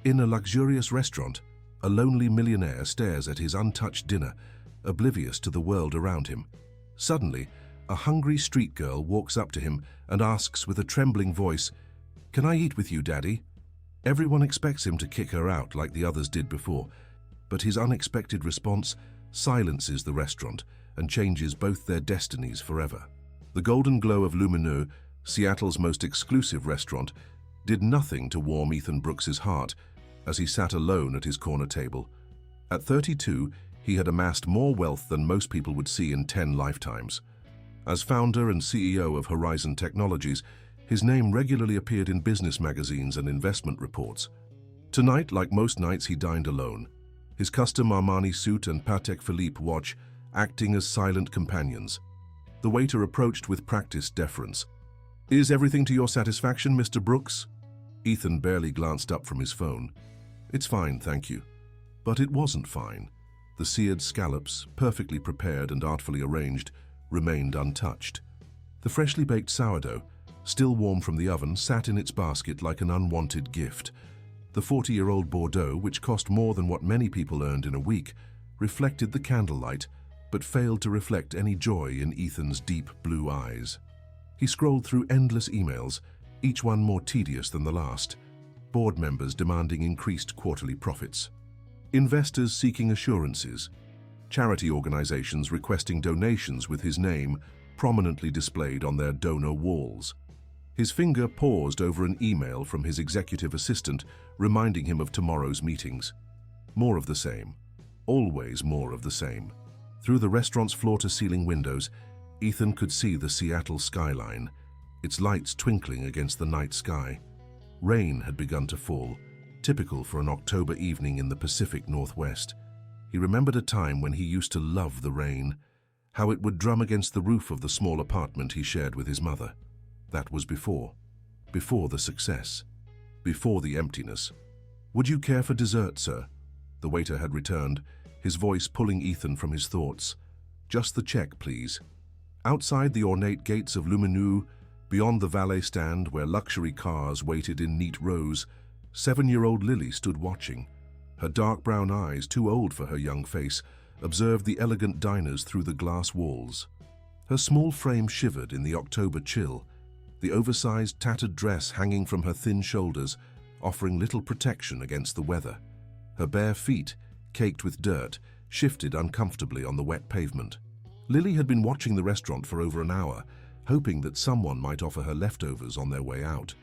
In a luxurious restaurant, a lonely millionaire stares at his untouched dinner, oblivious to the world around him. Suddenly, a hungry street girl walks up to him and asks with a trembling voice, "Can I eat with you, Daddy?" Everyone expects him to kick her out like the others did before, but his unexpected response silences the restaurant and changes both their destinies forever. The golden glow of Millionaire, Seattle's most exclusive restaurant, did nothing to warm Ethan Brooks's heart as he sat alone at his corner table. At 32, he had amassed more wealth than most people would see in 10 lifetimes. As founder and CEO of Horizon Technologies, his name regularly appeared in business magazines and investment reports. Tonight, like most nights, he dined alone, his custom Armani suit and Patek Philippe watch acting as silent companions. The waiter approached with practiced deference. "Is everything to your satisfaction, Mr. Brooks?" Ethan barely glanced up from his phone. "It's fine, thank you." But it wasn't fine. The seared scallops, perfectly prepared and artfully arranged, remained untouched. The freshly baked sourdough, still warm from the oven, sat in its basket like an unwanted gift. The 40-year-old Bordeaux, which cost more than what many people earned in a week, reflected the candlelight, but failed to reflect any joy in Ethan's deep blue eyes. He scrolled through endless emails, each one more tedious than the last. Board members demanding increased quarterly profits. Investors seeking assurances. Charity organizations requesting donations with his name prominently displayed on their donor walls. His finger paused over an email from his executive assistant, reminding him of tomorrow's meetings. More of the same. Always more of the same. Through the restaurant's floor-to-ceiling windows, Ethan could see the Seattle skyline, its lights twinkling against the night sky. Rain had begun to fall, typical for an October evening in the Pacific Northwest. He remembered a time when he used to love the rain, how it would drum against the roof of the small apartment he shared with his mother. That was before the success, before the emptiness. "Would you care for dessert, sir?" The waiter had returned, his voice pulling Ethan from his thoughts. "Just the check, please." Outside the ornate gates of Millionaire, beyond the valet stand where luxury cars waited in neat rows, 7-year-old Lily stood watching. Her dark brown eyes, too old for her young face, observed the elegant diners through the glass walls. Her small frame shivered in the October chill, the oversized tattered dress hanging from her thin shoulders, offering little protection against the weather. Her bare feet, caked with dirt, shifted uncomfortably on the wet pavement. Lily had been watching the restaurant for over an hour, hoping that someone might offer her leftovers on their way out.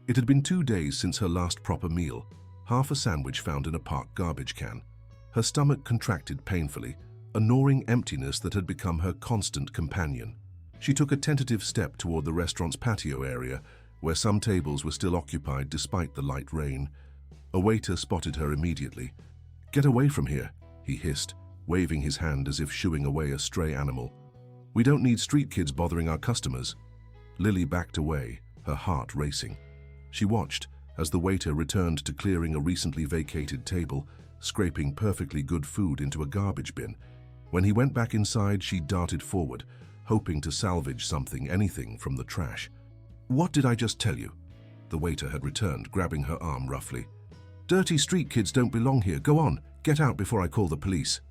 It had been 2 days since her last proper meal, half a sandwich found in a park garbage can. Her stomach contracted painfully, a gnawing emptiness that had become her constant companion. She took a tentative step toward the restaurant's patio area, where some tables were still occupied despite the light rain. A waiter spotted her immediately. "Get away from here," he hissed, waving his hand as if shooing away a stray animal. "We don't need street kids bothering our customers." Lily backed away, her heart racing. She watched as the waiter returned to clearing a recently vacated table, scraping perfectly good food into a garbage bin. When he went back inside, she darted forward, hoping to salvage something, anything, from the trash. "What did I just tell you?" The waiter had returned, grabbing her arm roughly. "Dirty street kids don't belong here. Go on, get out before I call the police."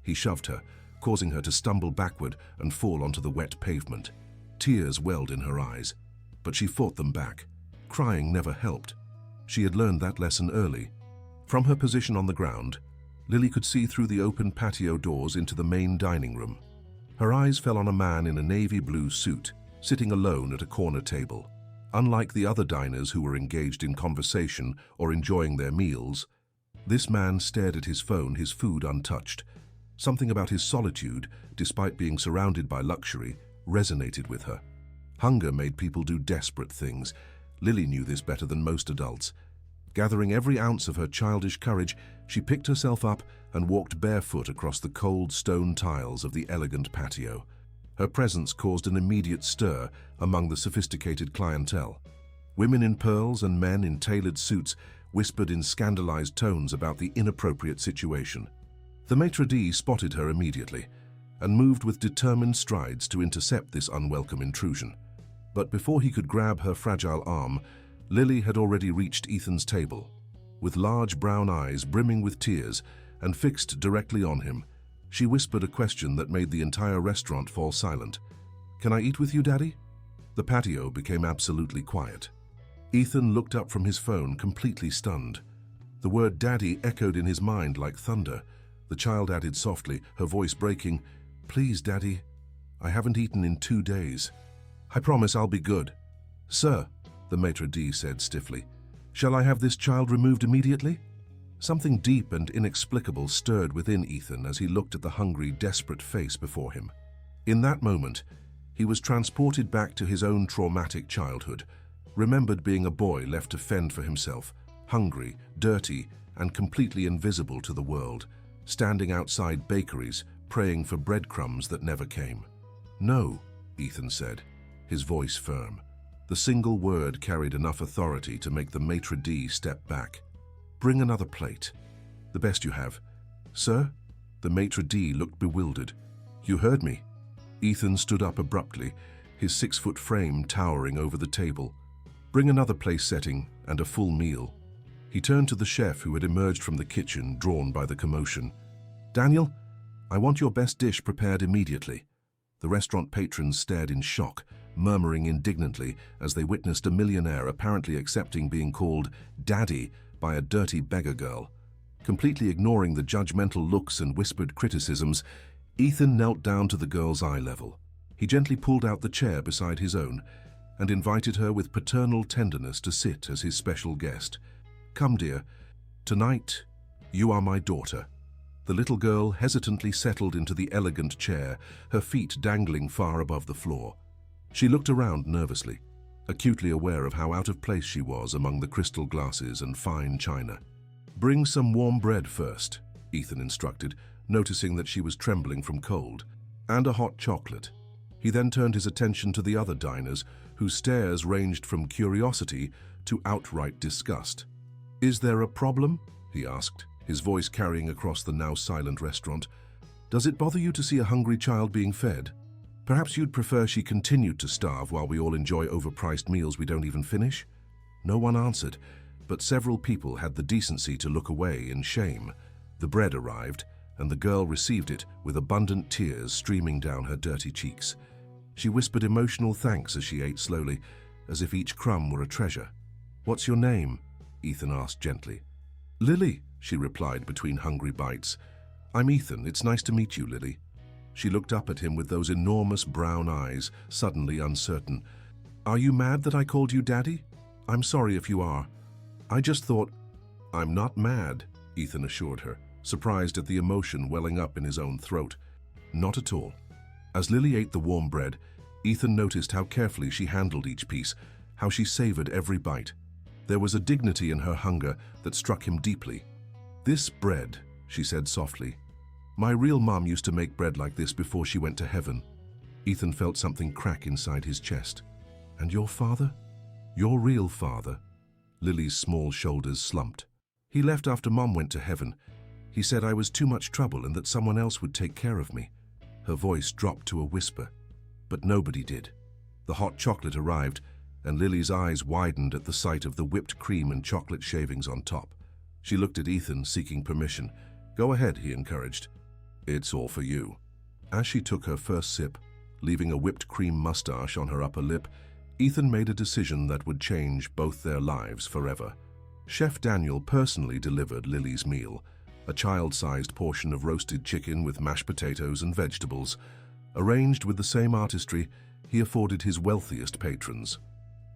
He shoved her, causing her to stumble backward and fall onto the wet pavement. Tears welled in her eyes, but she fought them back. Crying never helped. She had learned that lesson early. From her position on the ground, Lily could see through the open patio doors into the main dining room. Her eyes fell on a man in a navy blue suit, sitting alone at a corner table. Unlike the other diners who were engaged in conversation or enjoying their meals, this man stared at his phone, his food untouched. Something about his solitude, despite being surrounded by luxury, resonated with her. Hunger made people do desperate things. Lily knew this better than most adults. Gathering every ounce of her childish courage, she picked herself up and walked barefoot across the cold stone tiles of the elegant patio. Her presence caused an immediate stir among the sophisticated clientele. Women in pearls and men in tailored suits whispered in scandalized tones about the inappropriate situation. The maitre d' spotted her immediately and moved with determined strides to intercept this unwelcome intrusion. But before he could grab her fragile arm, Lily had already reached Ethan's table. with large brown eyes brimming with tears and fixed directly on him. She whispered a question that made the entire restaurant fall silent. "Can I eat with you, Daddy?" The patio became absolutely quiet. Ethan looked up from his phone, completely stunned. The word Daddy echoed in his mind like thunder. The child added softly, her voice breaking, "Please, Daddy, I haven't eaten in 2 days. I promise I'll be good." "Sir," the maitre d' said stiffly, "shall I have this child removed immediately?" Something deep and inexplicable stirred within Ethan as he looked at the hungry, desperate face before him. In that moment, he was transported back to his own traumatic childhood, remembered being a boy left to fend for himself, hungry, dirty, and completely invisible to the world, standing outside bakeries, praying for breadcrumbs that never came. "No," Ethan said, his voice firm. The single word carried enough authority to make the maitre d' step back. "Bring another plate. The best you have." "Sir?" The maitre d' looked bewildered. "You heard me." Ethan stood up abruptly, his 6-foot frame towering over the table. "Bring another place setting and a full meal." He turned to the chef who had emerged from the kitchen, drawn by the commotion. "Daniel, I want your best dish prepared immediately." The restaurant patrons stared in shock, murmuring indignantly as they witnessed a millionaire apparently accepting being called Daddy by a dirty beggar girl. Completely ignoring the judgmental looks and whispered criticisms, Ethan knelt down to the girl's eye level. He gently pulled out the chair beside his own and invited her with paternal tenderness to sit as his special guest. "Come, dear. Tonight, you are my daughter." The little girl hesitantly settled into the elegant chair, her feet dangling far above the floor. She looked around nervously, acutely aware of how out of place she was among the crystal glasses and fine china. "Bring some warm bread first," Ethan instructed, noticing that she was trembling from cold, "and a hot chocolate." He then turned his attention to the other diners, whose stares ranged from curiosity to outright disgust. "Is there a problem?" he asked, his voice carrying across the now silent restaurant. "Does it bother you to see a hungry child being fed? Perhaps you'd prefer she continued to starve while we all enjoy overpriced meals we don't even finish?" No one answered, but several people had the decency to look away in shame. The bread arrived, and the girl received it with abundant tears streaming down her dirty cheeks. She whispered emotional thanks as she ate slowly, as if each crumb were a treasure. "What's your name?" Ethan asked gently. "Lily," she replied between hungry bites. "I'm Ethan. It's nice to meet you, Lily." She looked up at him with those enormous brown eyes, suddenly uncertain. "Are you mad that I called you Daddy? I'm sorry if you are. I just thought—" "I'm not mad," Ethan assured her, surprised at the emotion welling up in his own throat. "Not at all." As Lily ate the warm bread, Ethan noticed how carefully she handled each piece, how she savored every bite. There was a dignity in her hunger that struck him deeply. "This bread," she said softly. "My real mom used to make bread like this before she went to heaven." Ethan felt something crack inside his chest. "And your father? Your real father?" Lily's small shoulders slumped. "He left after Mom went to heaven. He said I was too much trouble and that someone else would take care of me." Her voice dropped to a whisper. But nobody did. The hot chocolate arrived, and Lily's eyes widened at the sight of the whipped cream and chocolate shavings on top. She looked at Ethan, seeking permission. "Go ahead," he encouraged. "It's all for you." As she took her first sip, leaving a whipped cream mustache on her upper lip, Ethan made a decision that would change both their lives forever. Chef Daniel personally delivered Lily's meal, a child-sized portion of roasted chicken with mashed potatoes and vegetables. Arranged with the same artistry, he afforded his wealthiest patrons.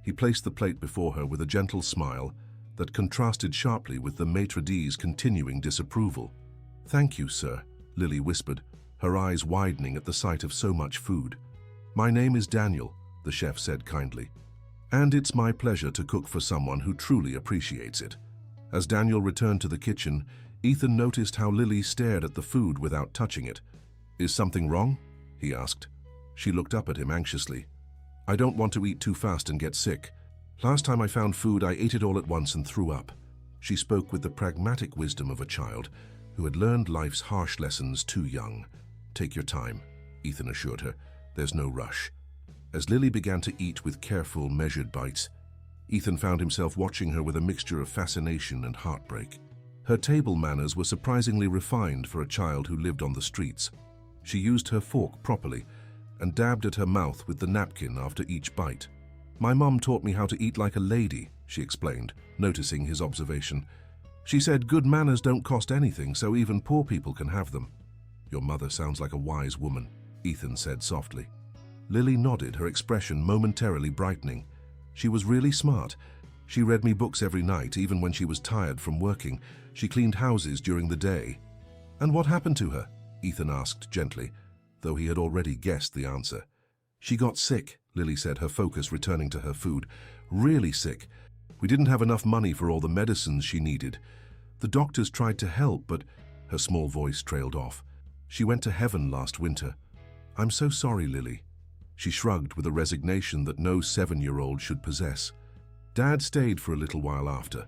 He placed the plate before her with a gentle smile that contrasted sharply with the maitre d's continuing disapproval. "Thank you, sir," Lily whispered, her eyes widening at the sight of so much food. "My name is Daniel," the chef said kindly, "and it's my pleasure to cook for someone who truly appreciates it." As Daniel returned to the kitchen, Ethan noticed how Lily stared at the food without touching it. "Is something wrong?" he asked. She looked up at him anxiously. "I don't want to eat too fast and get sick. Last time I found food, I ate it all at once and threw up." She spoke with the pragmatic wisdom of a child who had learned life's harsh lessons too young. "Take your time," Ethan assured her. "There's no rush." As Lily began to eat with careful, measured bites, Ethan found himself watching her with a mixture of fascination and heartbreak. Her table manners were surprisingly refined for a child who lived on the streets. She used her fork properly and dabbed at her mouth with the napkin after each bite. "My mom taught me how to eat like a lady," she explained, noticing his observation. "She said good manners don't cost anything, so even poor people can have them." "Your mother sounds like a wise woman," Ethan said softly. Lily nodded, her expression momentarily brightening. "She was really smart. She read me books every night, even when she was tired from working. She cleaned houses during the day." "And what happened to her?" Ethan asked gently, though he had already guessed the answer. "She got sick," Lily said, her focus returning to her food. "Really sick. We didn't have enough money for all the medicines she needed. The doctors tried to help, but..." Her small voice trailed off. "She went to heaven last winter. I'm so sorry, Lily." She shrugged with a resignation that no 7-year-old should possess. Dad stayed for a little while after,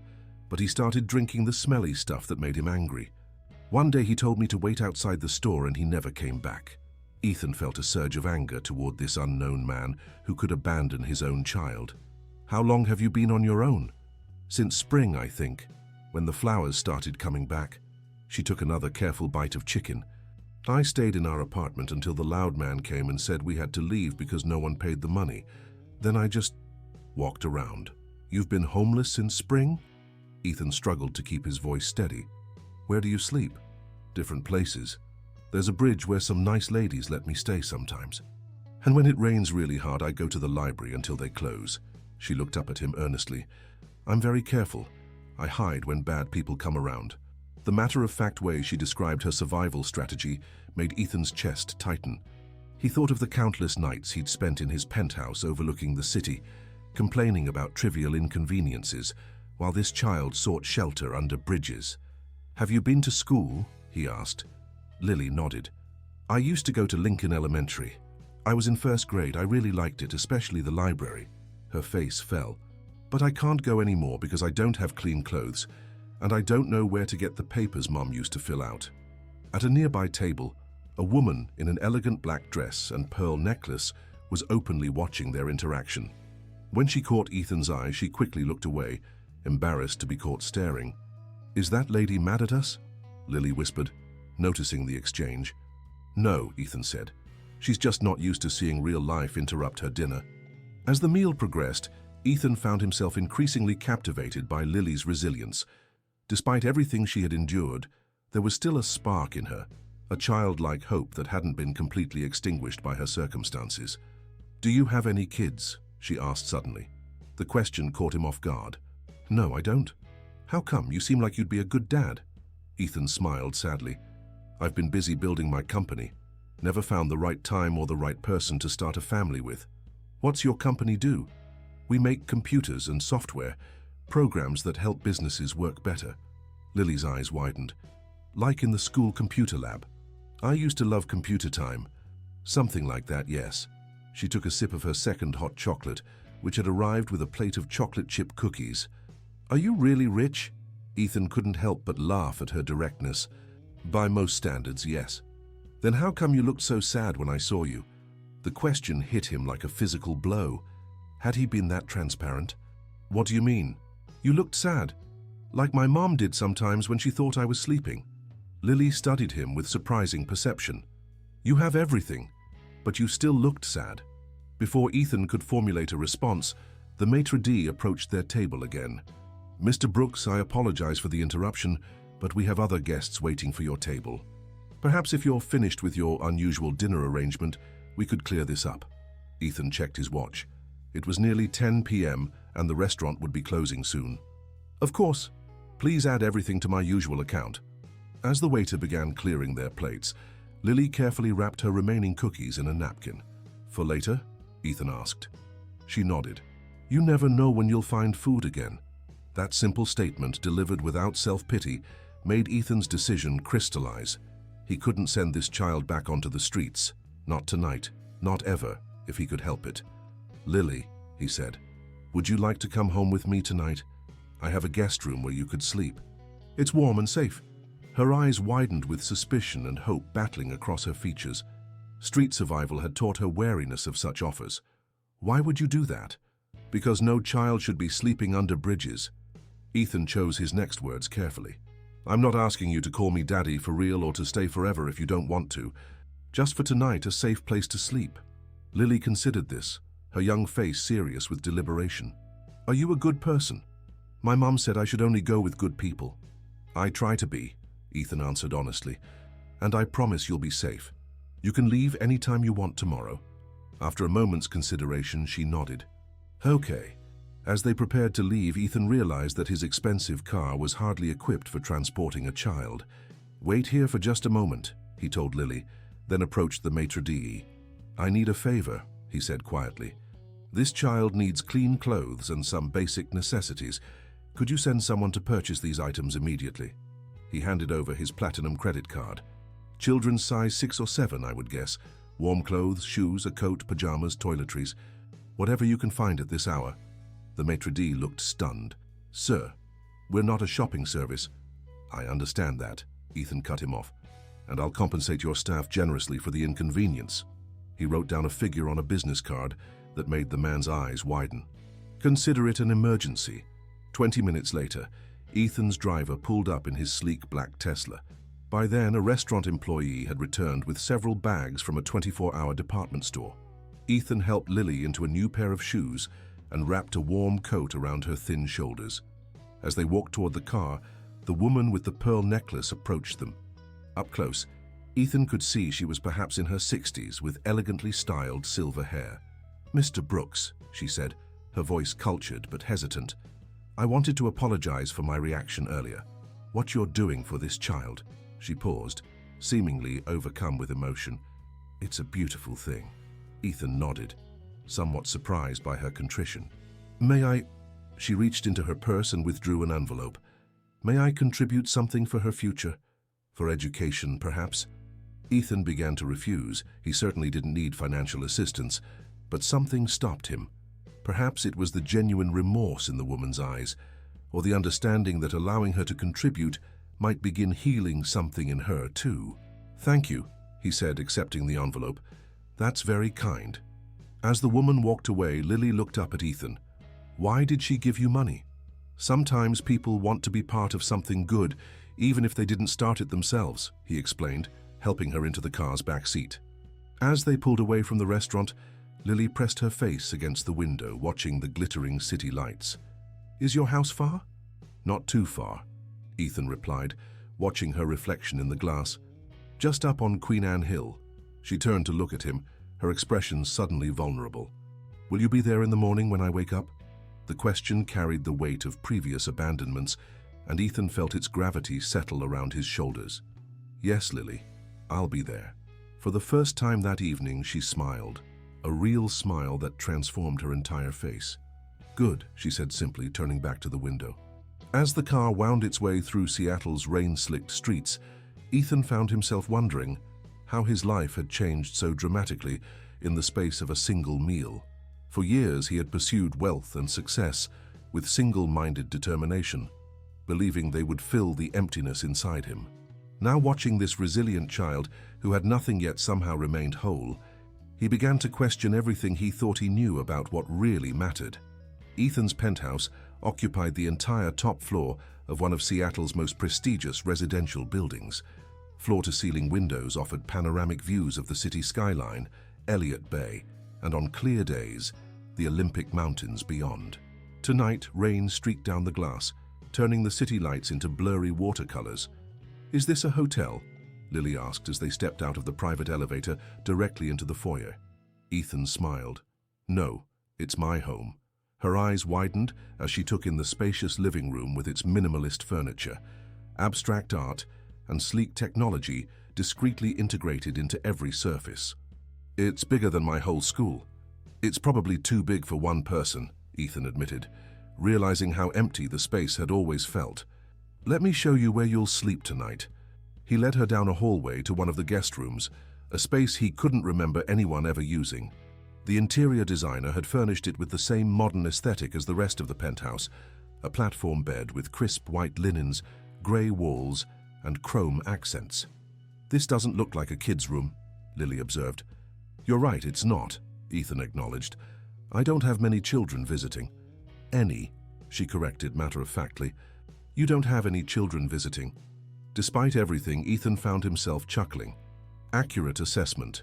but he started drinking the smelly stuff that made him angry. One day he told me to wait outside the store and he never came back. Ethan felt a surge of anger toward this unknown man who could abandon his own child. "How long have you been on your own?" "Since spring, I think, when the flowers started coming back." She took another careful bite of chicken. "I stayed in our apartment until the loud man came and said we had to leave because no one paid the money. Then I just walked around." "You've been homeless since spring?" Ethan struggled to keep his voice steady. "Where do you sleep?" "Different places. There's a bridge where some nice ladies let me stay sometimes. And when it rains really hard, I go to the library until they close." She looked up at him earnestly. "I'm very careful. I hide when bad people come around." The matter-of-fact way she described her survival strategy made Ethan's chest tighten. He thought of the countless nights he'd spent in his penthouse overlooking the city, complaining about trivial inconveniences, while this child sought shelter under bridges. "Have you been to school?" he asked. Lily nodded. "I used to go to Lincoln Elementary. I was in first grade. I really liked it, especially the library." Her face fell. "But I can't go anymore because I don't have clean clothes, and I don't know where to get the papers Mom used to fill out." At a nearby table, a woman in an elegant black dress and pearl necklace was openly watching their interaction. When she caught Ethan's eye, she quickly looked away, embarrassed to be caught staring. "Is that lady mad at us?" Lily whispered, noticing the exchange. "No," Ethan said. "She's just not used to seeing real life interrupt her dinner." As the meal progressed, Ethan found himself increasingly captivated by Lily's resilience. Despite everything she had endured, there was still a spark in her, a childlike hope that hadn't been completely extinguished by her circumstances. "Do you have any kids?" she asked suddenly. The question caught him off guard. "No, I don't." "How come? You seem like you'd be a good dad." Ethan smiled sadly. "I've been busy building my company. Never found the right time or the right person to start a family with." "What's your company do?" "We make computers and software, programs that help businesses work better." Lily's eyes widened. "Like in the school computer lab?" "I used to love computer time." "Something like that, yes." She took a sip of her second hot chocolate, which had arrived with a plate of chocolate chip cookies. "Are you really rich?" Ethan couldn't help but laugh at her directness. "By most standards, yes." "Then how come you looked so sad when I saw you?" The question hit him like a physical blow. Had he been that transparent? "What do you mean?" "You looked sad, like my mom did sometimes when she thought I was sleeping." Lily studied him with surprising perception. "You have everything, but you still looked sad." Before Ethan could formulate a response, the maitre d' approached their table again. "Mr. Brooks, I apologize for the interruption, but we have other guests waiting for your table. Perhaps if you're finished with your unusual dinner arrangement, we could clear this up." Ethan checked his watch. It was nearly 10 p.m. and the restaurant would be closing soon. "Of course. Please add everything to my usual account." As the waiter began clearing their plates, Lily carefully wrapped her remaining cookies in a napkin. "For later?" Ethan asked. She nodded. "You never know when you'll find food again." That simple statement, delivered without self-pity, made Ethan's decision crystallize. He couldn't send this child back onto the streets. Not tonight. Not ever, if he could help it. "Lily," he said, "would you like to come home with me tonight? I have a guest room where you could sleep. It's warm and safe." Her eyes widened with suspicion and hope battling across her features. Street survival had taught her wariness of such offers. "Why would you do that?" Because no child should be sleeping under bridges. Ethan chose his next words carefully. I'm not asking you to call me Daddy for real or to stay forever if you don't want to. Just for tonight, a safe place to sleep. Lily considered this, her young face serious with deliberation. Are you a good person? My mom said I should only go with good people. I try to be, Ethan answered honestly, and I promise you'll be safe. You can leave any time you want tomorrow. After a moment's consideration, she nodded. Okay. As they prepared to leave, Ethan realized that his expensive car was hardly equipped for transporting a child. Wait here for just a moment, he told Lily, then approached the maitre d'. I need a favor, he said quietly. This child needs clean clothes and some basic necessities. Could you send someone to purchase these items immediately? He handed over his platinum credit card. Children's size 6 or 7, I would guess. Warm clothes, shoes, a coat, pajamas, toiletries. Whatever you can find at this hour. The maitre d' looked stunned. Sir, we're not a shopping service. I understand that, Ethan cut him off. And I'll compensate your staff generously for the inconvenience. He wrote down a figure on a business card that made the man's eyes widen. Consider it an emergency. 20 minutes later, Ethan's driver pulled up in his sleek black Tesla. By then, a restaurant employee had returned with several bags from a 24-hour department store. Ethan helped Lily into a new pair of shoes and wrapped a warm coat around her thin shoulders. As they walked toward the car, the woman with the pearl necklace approached them. Up close, Ethan could see she was perhaps in her 60s with elegantly styled silver hair. Mr. Brooks, she said, her voice cultured but hesitant. I wanted to apologize for my reaction earlier. What you're doing for this child. She paused, seemingly overcome with emotion. It's a beautiful thing. Ethan nodded, somewhat surprised by her contrition. May I? She reached into her purse and withdrew an envelope. May I contribute something for her future? For education, perhaps? Ethan began to refuse. He certainly didn't need financial assistance, but something stopped him. Perhaps it was the genuine remorse in the woman's eyes, or the understanding that allowing her to contribute might begin healing something in her, too. Thank you, he said, accepting the envelope. That's very kind. As the woman walked away, Lily looked up at Ethan. Why did she give you money? Sometimes people want to be part of something good, even if they didn't start it themselves, he explained, helping her into the car's back seat. As they pulled away from the restaurant, Lily pressed her face against the window, watching the glittering city lights. Is your house far? Not too far, Ethan replied, watching her reflection in the glass. Just up on Queen Anne Hill. She turned to look at him, her expression suddenly vulnerable. Will you be there in the morning when I wake up? The question carried the weight of previous abandonments, and Ethan felt its gravity settle around his shoulders. Yes, Lily, I'll be there. For the first time that evening, she smiled, a real smile that transformed her entire face. Good, she said simply, turning back to the window. As the car wound its way through Seattle's rain-slicked streets, Ethan found himself wondering how his life had changed so dramatically in the space of a single meal. For years he had pursued wealth and success with single-minded determination, believing they would fill the emptiness inside him. Now watching this resilient child who had nothing yet somehow remained whole, he began to question everything he thought he knew about what really mattered. Ethan's penthouse occupied the entire top floor of one of Seattle's most prestigious residential buildings. Floor-to-ceiling windows offered panoramic views of the city skyline, Elliott Bay, and on clear days, the Olympic Mountains beyond. Tonight, rain streaked down the glass, turning the city lights into blurry watercolors. Is this a hotel? Lily asked as they stepped out of the private elevator directly into the foyer. Ethan smiled. No, it's my home. Her eyes widened as she took in the spacious living room with its minimalist furniture, abstract art, and sleek technology discreetly integrated into every surface. It's bigger than my whole school. It's probably too big for one person, Ethan admitted, realizing how empty the space had always felt. Let me show you where you'll sleep tonight. He led her down a hallway to one of the guest rooms, a space he couldn't remember anyone ever using. The interior designer had furnished it with the same modern aesthetic as the rest of the penthouse, a platform bed with crisp white linens, grey walls, and chrome accents. This doesn't look like a kid's room, Lily observed. You're right, it's not, Ethan acknowledged. I don't have many children visiting. Any, she corrected matter-of-factly. You don't have any children visiting. Despite everything, Ethan found himself chuckling. Accurate assessment.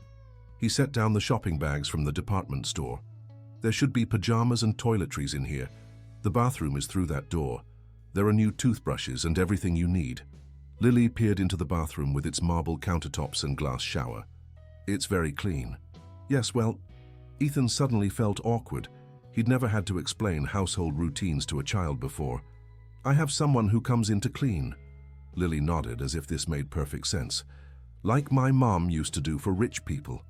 He set down the shopping bags from the department store. There should be pajamas and toiletries in here. The bathroom is through that door. There are new toothbrushes and everything you need. Lily peered into the bathroom with its marble countertops and glass shower. It's very clean. Yes, well, Ethan suddenly felt awkward. He'd never had to explain household routines to a child before. I have someone who comes in to clean. Lily nodded as if this made perfect sense. Like my mom used to do for rich people.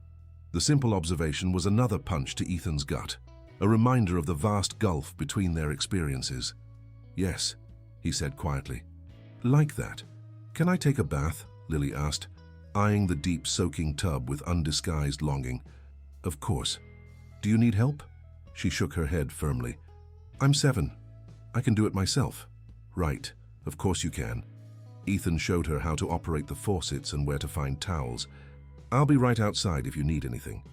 The simple observation was another punch to Ethan's gut, a reminder of the vast gulf between their experiences. Yes, he said quietly. Like that. Can I take a bath? Lily asked, eyeing the deep soaking tub with undisguised longing. Of course. Do you need help? She shook her head firmly. I'm 7. I can do it myself. Right, of course you can. Ethan showed her how to operate the faucets and where to find towels. I'll be right outside if you need anything.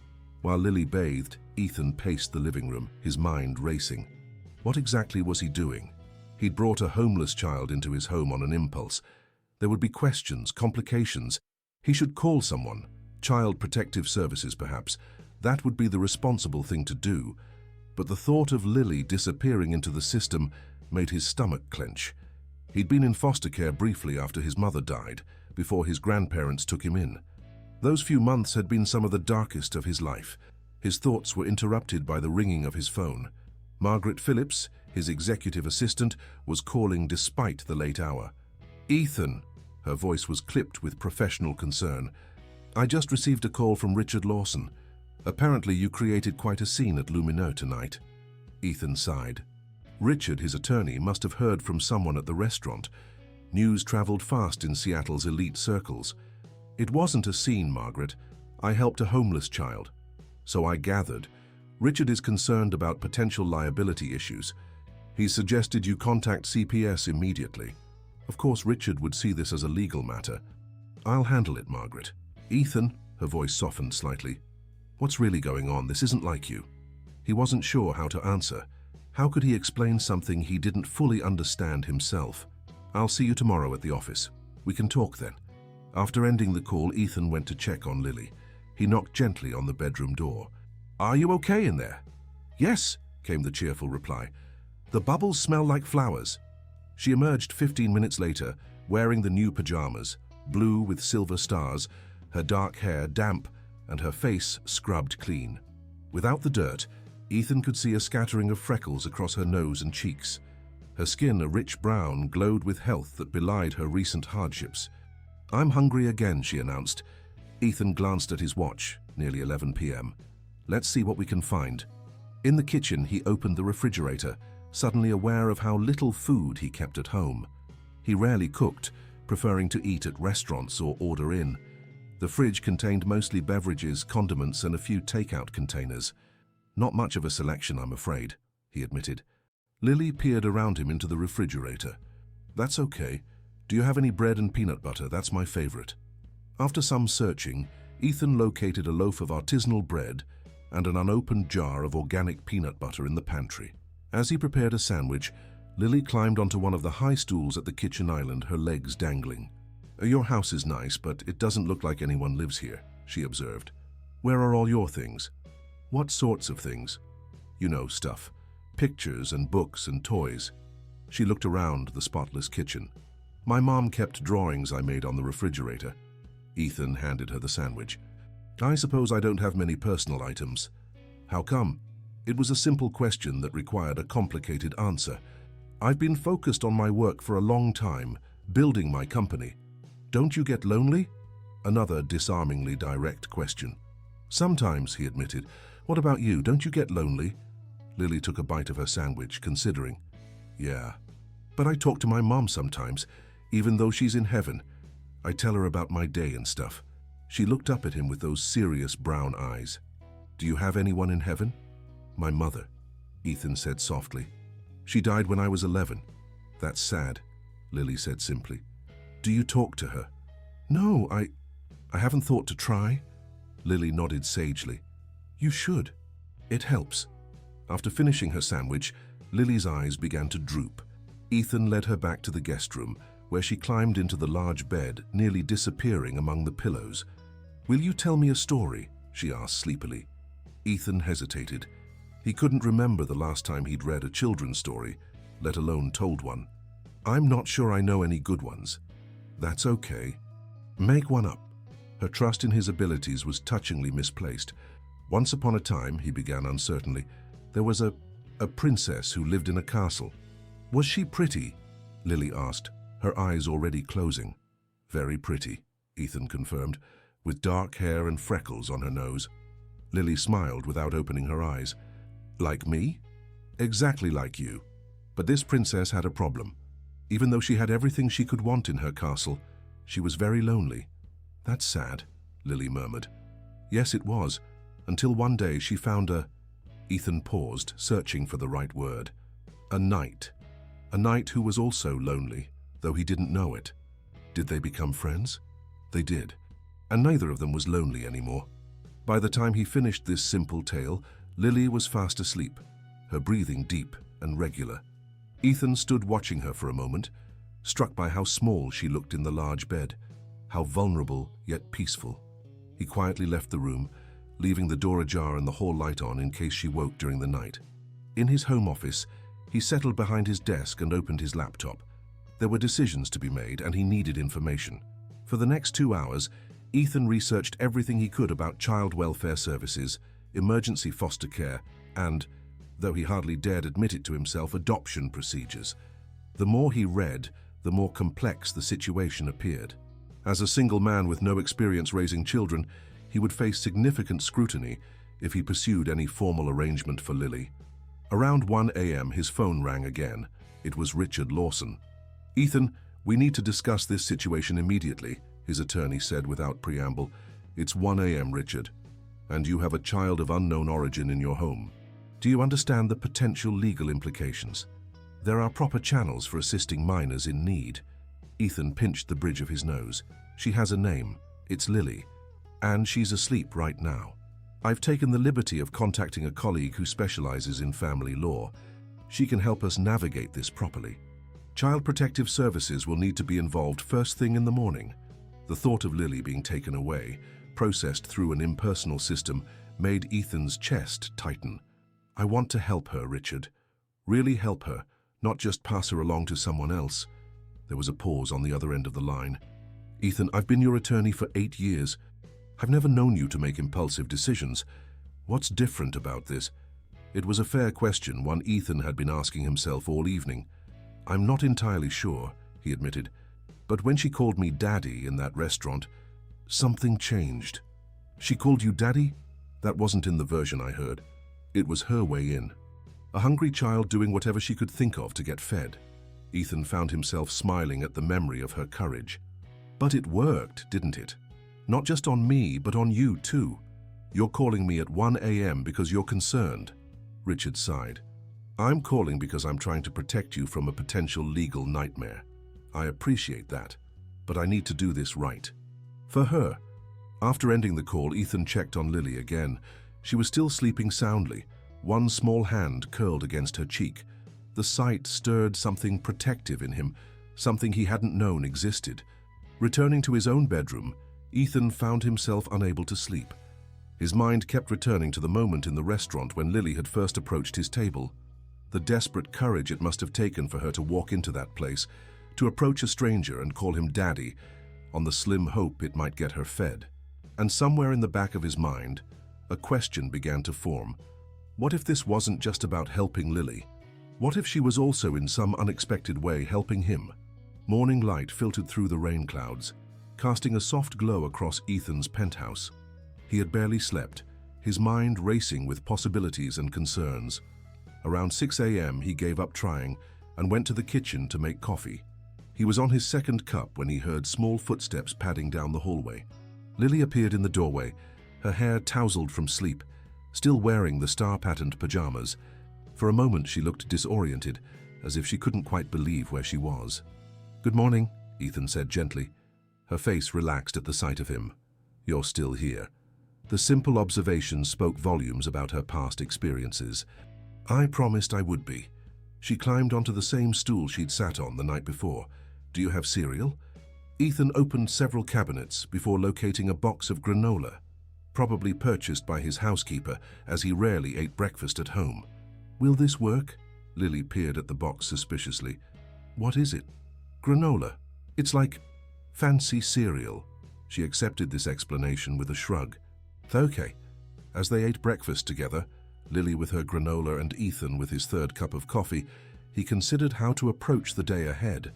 While Lily bathed, Ethan paced the living room, his mind racing. What exactly was he doing? He'd brought a homeless child into his home on an impulse. There would be questions, complications. He should call someone, Child Protective Services perhaps. That would be the responsible thing to do. But the thought of Lily disappearing into the system made his stomach clench. He'd been in foster care briefly after his mother died, before his grandparents took him in. Those few months had been some of the darkest of his life. His thoughts were interrupted by the ringing of his phone. Margaret Phillips, his executive assistant, was calling despite the late hour. Ethan, her voice was clipped with professional concern. I just received a call from Richard Lawson. Apparently you created quite a scene at Millionaire tonight. Ethan sighed. Richard, his attorney, must have heard from someone at the restaurant. News traveled fast in Seattle's elite circles. It wasn't a scene, Margaret. I helped a homeless child. So I gathered. Richard is concerned about potential liability issues. He suggested you contact CPS immediately. Of course, Richard would see this as a legal matter. I'll handle it, Margaret. Ethan, her voice softened slightly. What's really going on? This isn't like you. He wasn't sure how to answer. How could he explain something he didn't fully understand himself? I'll see you tomorrow at the office. We can talk then. After ending the call, Ethan went to check on Lily. He knocked gently on the bedroom door. Are you okay in there? Yes, came the cheerful reply. The bubbles smell like flowers. She emerged 15 minutes later, wearing the new pajamas, blue with silver stars, her dark hair damp and her face scrubbed clean. Without the dirt, Ethan could see a scattering of freckles across her nose and cheeks. Her skin, a rich brown, glowed with health that belied her recent hardships. I'm hungry again, she announced. Ethan glanced at his watch, nearly 11 p.m. Let's see what we can find. In the kitchen, he opened the refrigerator, suddenly aware of how little food he kept at home. He rarely cooked, preferring to eat at restaurants or order in. The fridge contained mostly beverages, condiments, and a few takeout containers. Not much of a selection, I'm afraid, he admitted. Lily peered around him into the refrigerator. That's okay. Do you have any bread and peanut butter? That's my favorite. After some searching, Ethan located a loaf of artisanal bread and an unopened jar of organic peanut butter in the pantry. As he prepared a sandwich, Lily climbed onto one of the high stools at the kitchen island, her legs dangling. Your house is nice, but it doesn't look like anyone lives here, she observed. Where are all your things? What sorts of things? You know, stuff. Pictures and books and toys. She looked around the spotless kitchen. My mom kept drawings I made on the refrigerator. Ethan handed her the sandwich. I suppose I don't have many personal items. How come? It was a simple question that required a complicated answer. I've been focused on my work for a long time, building my company. Don't you get lonely? Another disarmingly direct question. Sometimes, he admitted. What about you? Don't you get lonely? Lily took a bite of her sandwich, considering. Yeah. But I talk to my mom sometimes, even though she's in heaven. I tell her about my day and stuff. She looked up at him with those serious brown eyes. Do you have anyone in heaven? My mother, Ethan said softly. She died when I was 11. That's sad, Lily said simply. Do you talk to her? No, I haven't thought to try. Lily nodded sagely. You should. It helps. After finishing her sandwich, Lily's eyes began to droop. Ethan led her back to the guest room, where she climbed into the large bed, nearly disappearing among the pillows. "Will you tell me a story?" she asked sleepily. Ethan hesitated. He couldn't remember the last time he'd read a children's story, let alone told one. "I'm not sure I know any good ones." "That's okay. Make one up." Her trust in his abilities was touchingly misplaced. "Once upon a time," he began uncertainly, "there was a princess who lived in a castle." "Was she pretty?" Lily asked, her eyes already closing. "Very pretty," Ethan confirmed, "with dark hair and freckles on her nose." Lily smiled without opening her eyes. "Like me?" "Exactly like you. But this princess had a problem. Even though she had everything she could want in her castle, she was very lonely." "That's sad," Lily murmured. "Yes, it was, until one day she found a—" Ethan paused, searching for the right word. "A knight. A knight who was also lonely, though he didn't know it." Did they become friends? They did, and neither of them was lonely anymore. By the time he finished this simple tale, Lily was fast asleep, her breathing deep and regular. Ethan stood watching her for a moment, struck by how small she looked in the large bed, how vulnerable yet peaceful. He quietly left the room, leaving the door ajar and the hall light on in case she woke during the night. In his home office, he settled behind his desk and opened his laptop. There were decisions to be made, and he needed information. For the next 2 hours, Ethan researched everything he could about child welfare services, emergency foster care, and, though he hardly dared admit it to himself, adoption procedures. The more he read, the more complex the situation appeared. As a single man with no experience raising children, he would face significant scrutiny if he pursued any formal arrangement for Lily. Around 1 a.m., his phone rang again. It was Richard Lawson. "Ethan, we need to discuss this situation immediately," his attorney said without preamble. "It's 1 a.m., Richard, and you have a child of unknown origin in your home. Do you understand the potential legal implications? There are proper channels for assisting minors in need." Ethan pinched the bridge of his nose. "She has a name. It's Lily. And she's asleep right now. I've taken the liberty of contacting a colleague who specializes in family law. She can help us navigate this properly. Child Protective Services will need to be involved first thing in the morning." The thought of Lily being taken away, processed through an impersonal system, made Ethan's chest tighten. "I want to help her, Richard. Really help her, not just pass her along to someone else." There was a pause on the other end of the line. "Ethan, I've been your attorney for 8 years. I've never known you to make impulsive decisions. What's different about this?" It was a fair question, one Ethan had been asking himself all evening. "I'm not entirely sure," he admitted. "But when she called me Daddy in that restaurant, something changed." "She called you Daddy?" That wasn't in the version I heard. It was her way in. A hungry child doing whatever she could think of to get fed. Ethan found himself smiling at the memory of her courage. "But it worked, didn't it? Not just on me, but on you too. You're calling me at 1 a.m. because you're concerned." Richard sighed. "I'm calling because I'm trying to protect you from a potential legal nightmare. I appreciate that, but I need to do this right. For her." After ending the call, Ethan checked on Lily again. She was still sleeping soundly, one small hand curled against her cheek. The sight stirred something protective in him, something he hadn't known existed. Returning to his own bedroom, Ethan found himself unable to sleep. His mind kept returning to the moment in the restaurant when Lily had first approached his table. The desperate courage it must have taken for her to walk into that place, to approach a stranger and call him Daddy, on the slim hope it might get her fed. And somewhere in the back of his mind, a question began to form. What if this wasn't just about helping Lily? What if she was also in some unexpected way helping him? Morning light filtered through the rain clouds, casting a soft glow across Ethan's penthouse. He had barely slept, his mind racing with possibilities and concerns. Around 6 a.m. he gave up trying and went to the kitchen to make coffee. He was on his second cup when he heard small footsteps padding down the hallway. Lily appeared in the doorway, her hair tousled from sleep, still wearing the star-patterned pajamas. For a moment she looked disoriented, as if she couldn't quite believe where she was. "Good morning," Ethan said gently. Her face relaxed at the sight of him. "You're still here." The simple observation spoke volumes about her past experiences. I promised I would be. She climbed onto the same stool she'd sat on the night before. Do you have cereal? Ethan opened several cabinets before locating a box of granola, probably purchased by his housekeeper as he rarely ate breakfast at home. Will this work? Lily peered at the box suspiciously. What is it? Granola. It's like fancy cereal. She accepted this explanation with a shrug. Okay. As they ate breakfast together, Lily with her granola and Ethan with his third cup of coffee, he considered how to approach the day ahead.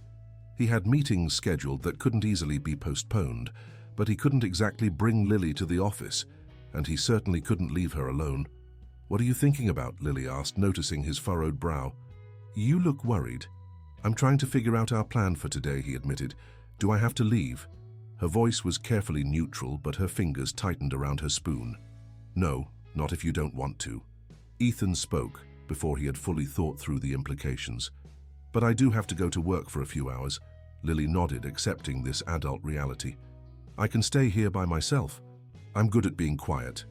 He had meetings scheduled that couldn't easily be postponed, but he couldn't exactly bring Lily to the office, and he certainly couldn't leave her alone. What are you thinking about? Lily asked, noticing his furrowed brow. You look worried. I'm trying to figure out our plan for today, he admitted. Do I have to leave? Her voice was carefully neutral, but her fingers tightened around her spoon. No, not if you don't want to. Ethan spoke before he had fully thought through the implications. But I do have to go to work for a few hours. Lily nodded, accepting this adult reality. I can stay here by myself. I'm good at being quiet.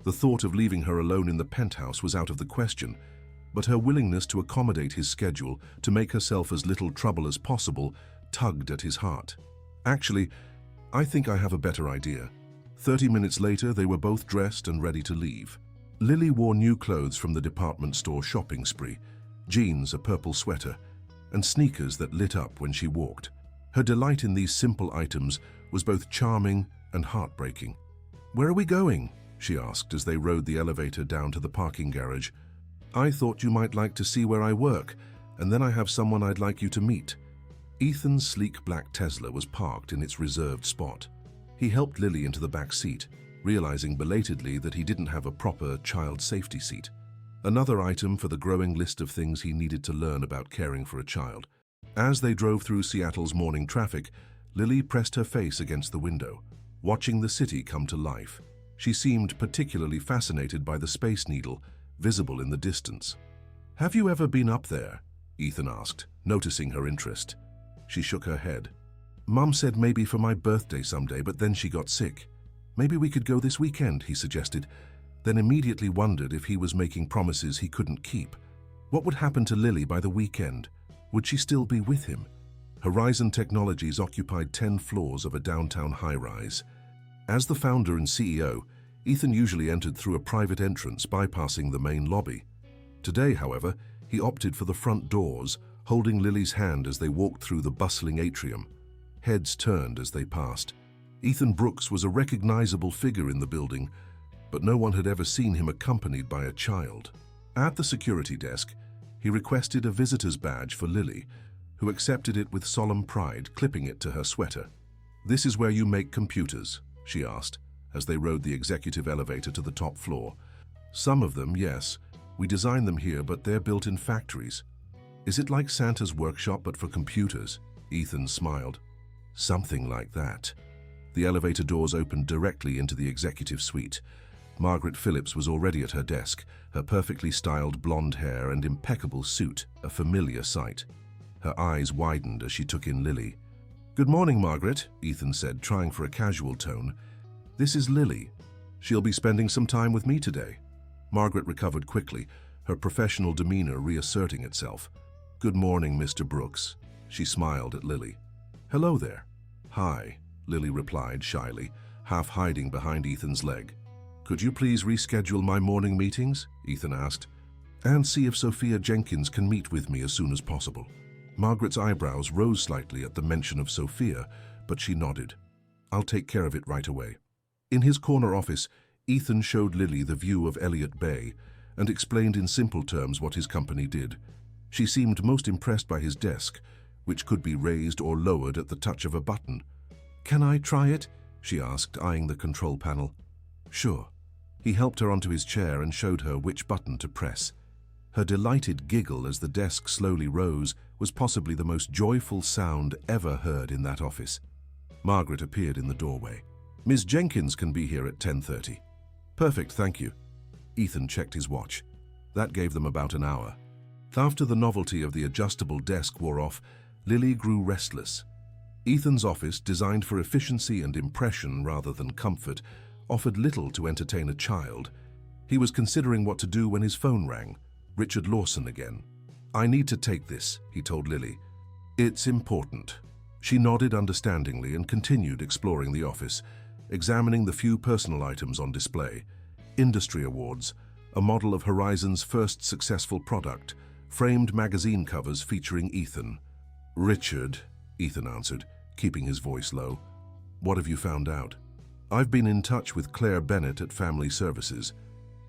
The thought of leaving her alone in the penthouse was out of the question, but her willingness to accommodate his schedule, to make herself as little trouble as possible, tugged at his heart. Actually, I think I have a better idea. 30 minutes later, they were both dressed and ready to leave. Lily wore new clothes from the department store shopping spree, jeans, a purple sweater, and sneakers that lit up when she walked. Her delight in these simple items was both charming and heartbreaking. Where are we going? She asked as they rode the elevator down to the parking garage. I thought you might like to see where I work, and then I have someone I'd like you to meet. Ethan's sleek black Tesla was parked in its reserved spot. He helped Lily into the back seat, realizing belatedly that he didn't have a proper child safety seat. Another item for the growing list of things he needed to learn about caring for a child. As they drove through Seattle's morning traffic, Lily pressed her face against the window, watching the city come to life. She seemed particularly fascinated by the Space Needle, visible in the distance. Have you ever been up there? Ethan asked, noticing her interest. She shook her head. Mum said maybe for my birthday someday, but then she got sick. Maybe we could go this weekend, he suggested, then immediately wondered if he was making promises he couldn't keep. What would happen to Lily by the weekend? Would she still be with him? Horizon Technologies occupied 10 floors of a downtown high-rise. As the founder and CEO, Ethan usually entered through a private entrance bypassing the main lobby. Today, however, he opted for the front doors, holding Lily's hand as they walked through the bustling atrium. Heads turned as they passed. Ethan Brooks was a recognizable figure in the building, but no one had ever seen him accompanied by a child. At the security desk, he requested a visitor's badge for Lily, who accepted it with solemn pride, clipping it to her sweater. This is where you make computers, she asked, as they rode the executive elevator to the top floor. Some of them, yes. We design them here, but they're built in factories. Is it like Santa's workshop, but for computers? Ethan smiled. Something like that. The elevator doors opened directly into the executive suite. Margaret Phillips was already at her desk, her perfectly styled blonde hair and impeccable suit a familiar sight. Her eyes widened as she took in Lily. Good morning, Margaret, Ethan said, trying for a casual tone. This is Lily. She'll be spending some time with me today. Margaret recovered quickly, her professional demeanor reasserting itself. Good morning, Mr. Brooks. She smiled at Lily. Hello there. Hi, Lily replied shyly, half hiding behind Ethan's leg. Could you please reschedule my morning meetings? Ethan asked. And see if Sophia Jenkins can meet with me as soon as possible. Margaret's eyebrows rose slightly at the mention of Sophia, but she nodded. I'll take care of it right away. In his corner office, Ethan showed Lily the view of Elliott Bay and explained in simple terms what his company did. She seemed most impressed by his desk, which could be raised or lowered at the touch of a button. Can I try it? She asked, eyeing the control panel. Sure. He helped her onto his chair and showed her which button to press. Her delighted giggle as the desk slowly rose was possibly the most joyful sound ever heard in that office. Margaret appeared in the doorway. Ms. Jenkins can be here at 10:30. Perfect, thank you. Ethan checked his watch. That gave them about an hour. After the novelty of the adjustable desk wore off, Lily grew restless. Ethan's office, designed for efficiency and impression rather than comfort, offered little to entertain a child. He was considering what to do when his phone rang. Richard Lawson again. "I need to take this," he told Lily. "It's important." She nodded understandingly and continued exploring the office, examining the few personal items on display. Industry awards, a model of Horizon's first successful product, framed magazine covers featuring Ethan. "Richard," Ethan answered, keeping his voice low. "What have you found out?" "I've been in touch with Claire Bennett at Family Services.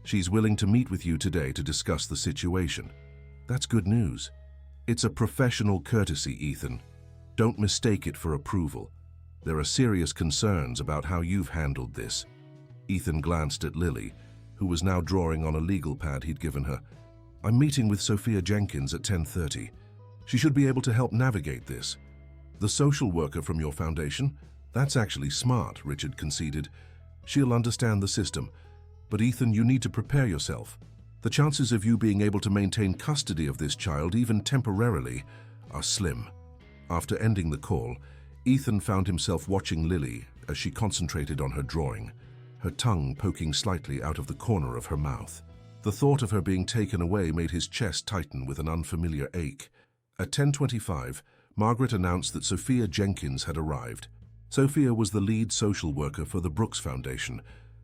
She's willing to meet with you today to discuss the situation." "That's good news." "It's a professional courtesy, Ethan. Don't mistake it for approval. There are serious concerns about how you've handled this." Ethan glanced at Lily, who was now drawing on a legal pad he'd given her. "I'm meeting with Sophia Jenkins at 10:30. She should be able to help navigate this." "The social worker from your foundation? That's actually smart," Richard conceded. "She'll understand the system. But Ethan, you need to prepare yourself. The chances of you being able to maintain custody of this child, even temporarily, are slim." After ending the call, Ethan found himself watching Lily as she concentrated on her drawing, her tongue poking slightly out of the corner of her mouth. The thought of her being taken away made his chest tighten with an unfamiliar ache. At 10:25, Margaret announced that Sophia Jenkins had arrived. Sophia was the lead social worker for the Brooks Foundation,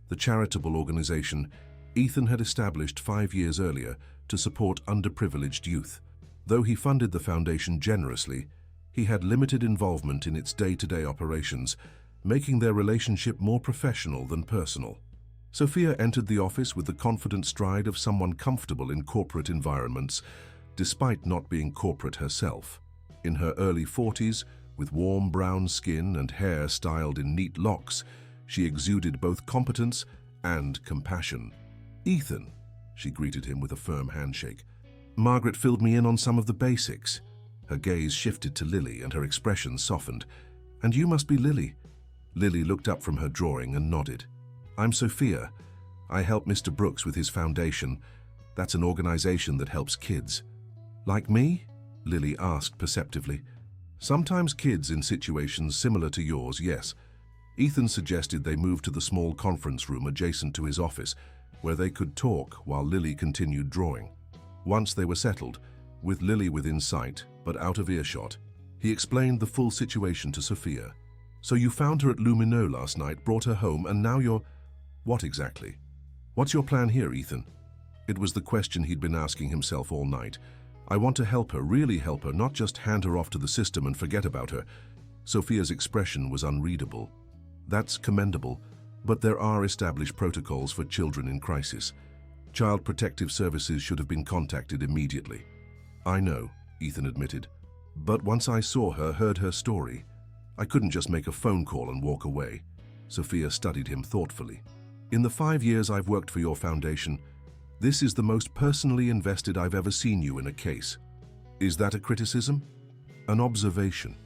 the charitable organization Ethan had established 5 years earlier to support underprivileged youth. Though he funded the foundation generously, he had limited involvement in its day-to-day operations, making their relationship more professional than personal. Sophia entered the office with the confident stride of someone comfortable in corporate environments, despite not being corporate herself. In her early 40s, with warm brown skin and hair styled in neat locks, she exuded both competence and compassion. "Ethan," she greeted him with a firm handshake. "Margaret filled me in on some of the basics." Her gaze shifted to Lily and her expression softened. "And you must be Lily." Lily looked up from her drawing and nodded. "I'm Sophia. I help Mr. Brooks with his foundation. That's an organization that helps kids." "Like me?" Lily asked perceptively. "Sometimes kids in situations similar to yours, yes." Ethan suggested they move to the small conference room adjacent to his office, where they could talk while Lily continued drawing. Once they were settled, with Lily within sight but out of earshot, he explained the full situation to Sophia. "So you found her at Lumino last night, brought her home, and now you're—" "What exactly? What's your plan here, Ethan?" It was the question he'd been asking himself all night. "I want to help her, really help her, not just hand her off to the system and forget about her." Sophia's expression was unreadable. "That's commendable, but there are established protocols for children in crisis. Child Protective Services should have been contacted immediately." "I know," Ethan admitted. "But once I saw her, heard her story, I couldn't just make a phone call and walk away." Sophia studied him thoughtfully. "In the 5 years I've worked for your foundation, this is the most personally invested I've ever seen you in a case." "Is that a criticism?" "An observation."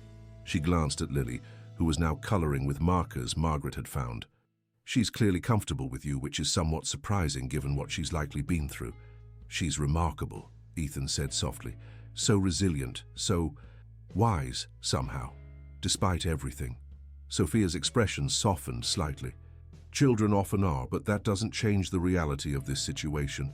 She glanced at Lily, who was now coloring with markers Margaret had found. "She's clearly comfortable with you, which is somewhat surprising given what she's likely been through." "She's remarkable," Ethan said softly. "So resilient, so wise somehow, despite everything." Sophia's expression softened slightly. "Children often are, but that doesn't change the reality of this situation.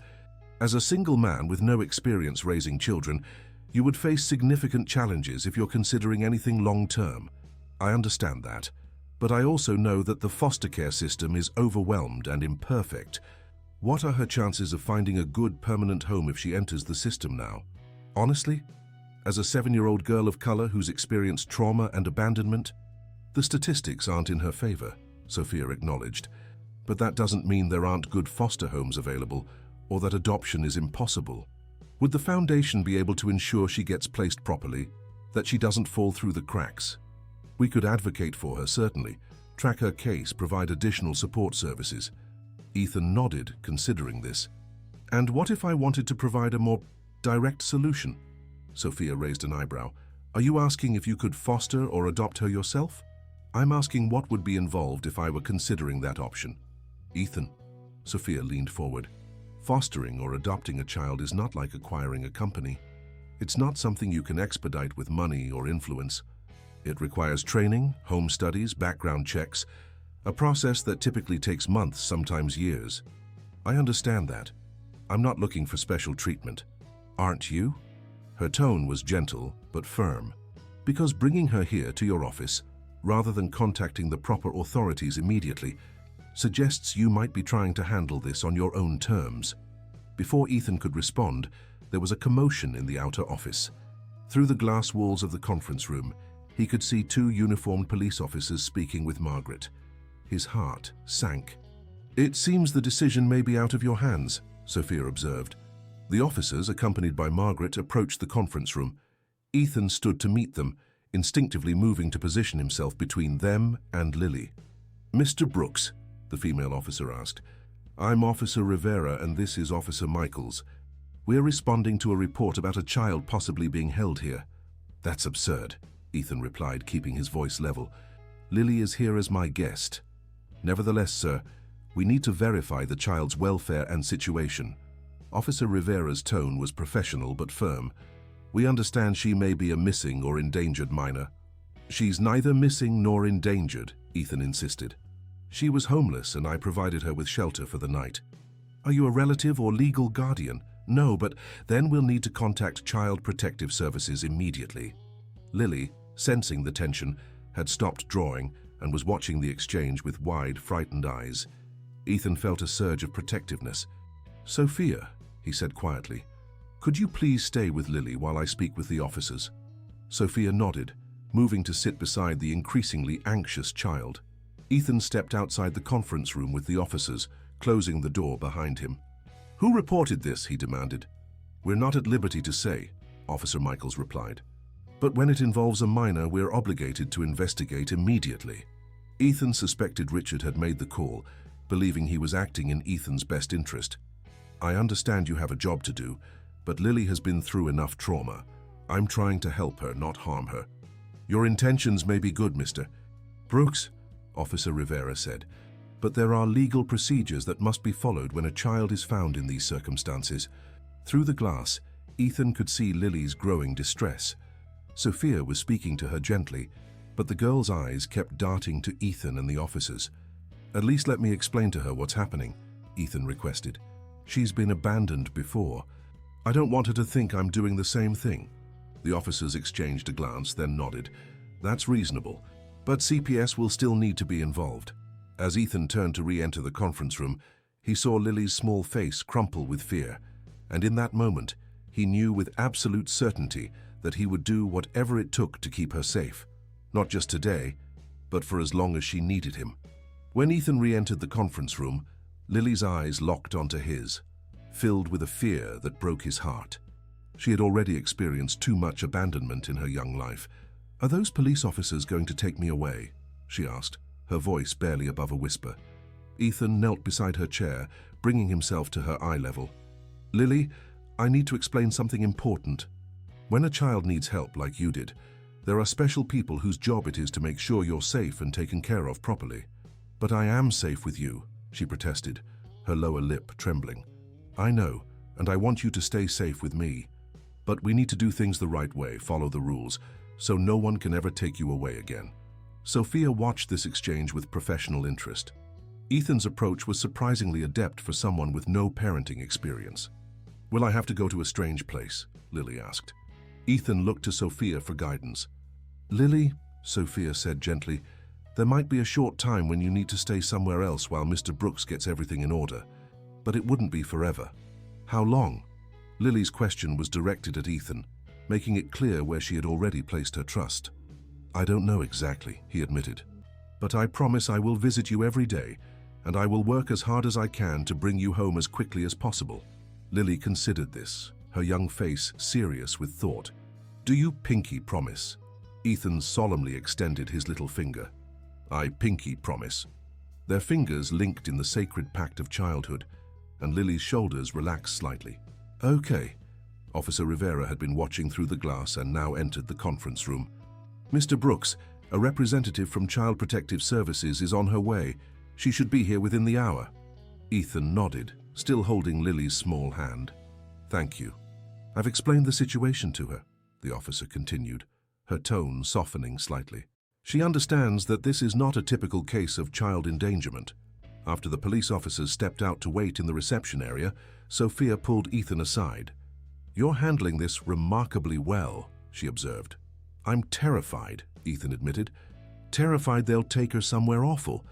As a single man with no experience raising children, you would face significant challenges if you're considering anything long-term. I understand that, but I also know that the foster care system is overwhelmed and imperfect. What are her chances of finding a good permanent home if she enters the system now? Honestly, as a 7-year-old girl of color who's experienced trauma and abandonment, the statistics aren't in her favor," Sophia acknowledged. "But that doesn't mean there aren't good foster homes available or that adoption is impossible. Would the foundation be able to ensure she gets placed properly, that she doesn't fall through the cracks? We could advocate for her, certainly, track her case, provide additional support services." Ethan nodded, considering this. "And what if I wanted to provide a more direct solution?" Sophia raised an eyebrow. "Are you asking if you could foster or adopt her yourself?" "I'm asking what would be involved if I were considering that option." "Ethan," Sophia leaned forward, "fostering or adopting a child is not like acquiring a company. It's not something you can expedite with money or influence. It requires training, home studies, background checks, a process that typically takes months, sometimes years. I understand that. I'm not looking for special treatment. Aren't you? Her tone was gentle but firm. Because bringing her here to your office, rather than contacting the proper authorities immediately, suggests you might be trying to handle this on your own terms. Before Ethan could respond, there was a commotion in the outer office. Through the glass walls of the conference room, he could see two uniformed police officers speaking with Margaret. His heart sank. "It seems the decision may be out of your hands," Sophia observed. The officers, accompanied by Margaret, approached the conference room. Ethan stood to meet them, instinctively moving to position himself between them and Lily. "Mr. Brooks," the female officer asked. "I'm Officer Rivera and this is Officer Michaels. We're responding to a report about a child possibly being held here." "That's absurd," Ethan replied, keeping his voice level. "Lily is here as my guest. Nevertheless, sir, we need to verify the child's welfare and situation." Officer Rivera's tone was professional but firm. "We understand she may be a missing or endangered minor." "She's neither missing nor endangered," Ethan insisted. "She was homeless and I provided her with shelter for the night." "Are you a relative or legal guardian?" "No, but then we'll need to contact Child Protective Services immediately." Lily, sensing the tension, had stopped drawing and was watching the exchange with wide, frightened eyes. Ethan felt a surge of protectiveness. "Sophia," he said quietly, "could you please stay with Lily while I speak with the officers?" Sophia nodded, moving to sit beside the increasingly anxious child. Ethan stepped outside the conference room with the officers, closing the door behind him. "Who reported this?" he demanded. "We're not at liberty to say," Officer Michaels replied. "But when it involves a minor, we're obligated to investigate immediately." Ethan suspected Richard had made the call, believing he was acting in Ethan's best interest. "I understand you have a job to do, but Lily has been through enough trauma. I'm trying to help her, not harm her." "Your intentions may be good, Mr. Brooks," Officer Rivera said, "but there are legal procedures that must be followed when a child is found in these circumstances." Through the glass, Ethan could see Lily's growing distress. Sophia was speaking to her gently, but the girl's eyes kept darting to Ethan and the officers. "At least let me explain to her what's happening," Ethan requested. "She's been abandoned before. I don't want her to think I'm doing the same thing." The officers exchanged a glance, then nodded. "That's reasonable, but CPS will still need to be involved." As Ethan turned to re-enter the conference room, he saw Lily's small face crumple with fear, and in that moment, he knew with absolute certainty that he would do whatever it took to keep her safe, not just today, but for as long as she needed him. When Ethan re-entered the conference room, Lily's eyes locked onto his, filled with a fear that broke his heart. She had already experienced too much abandonment in her young life. "Are those police officers going to take me away?" she asked, her voice barely above a whisper. Ethan knelt beside her chair, bringing himself to her eye level. "Lily, I need to explain something important. When a child needs help like you did, there are special people whose job it is to make sure you're safe and taken care of properly." "But I am safe with you," she protested, her lower lip trembling. "I know, and I want you to stay safe with me. But we need to do things the right way, follow the rules, so no one can ever take you away again." Sophia watched this exchange with professional interest. Ethan's approach was surprisingly adept for someone with no parenting experience. "Will I have to go to a strange place?" Lily asked. Ethan looked to Sophia for guidance. "Lily," Sophia said gently, "there might be a short time when you need to stay somewhere else while Mr. Brooks gets everything in order. But it wouldn't be forever." "How long?" Lily's question was directed at Ethan, making it clear where she had already placed her trust. "I don't know exactly," he admitted. "But I promise I will visit you every day, and I will work as hard as I can to bring you home as quickly as possible." Lily considered this, her young face serious with thought. "Do you pinky promise?" Ethan solemnly extended his little finger. "I pinky promise." Their fingers linked in the sacred pact of childhood, and Lily's shoulders relaxed slightly. "Okay." Officer Rivera had been watching through the glass and now entered the conference room. "Mr. Brooks, a representative from Child Protective Services is on her way. She should be here within the hour." Ethan nodded, still holding Lily's small hand. "Thank you. I've explained the situation to her," the officer continued, her tone softening slightly. "She understands that this is not a typical case of child endangerment. After the police officers stepped out to wait in the reception area, Sophia pulled Ethan aside. "You're handling this remarkably well," she observed. "I'm terrified," Ethan admitted. "Terrified they'll take her somewhere awful,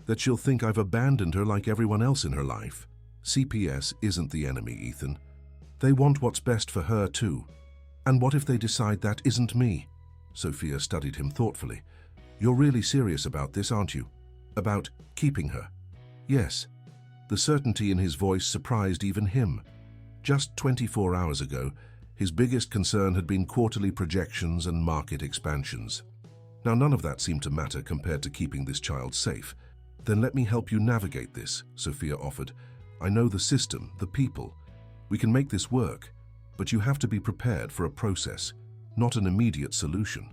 that she'll think I've abandoned her like everyone else in her life. CPS isn't the enemy, Ethan. They want what's best for her too. And what if they decide that isn't me?" Sophia studied him thoughtfully. "You're really serious about this, aren't you? About keeping her?" "Yes." The certainty in his voice surprised even him. Just 24 hours ago, his biggest concern had been quarterly projections and market expansions. Now none of that seemed to matter compared to keeping this child safe. "Then let me help you navigate this," Sophia offered. "I know the system, the people. We can make this work, but you have to be prepared for a process, not an immediate solution."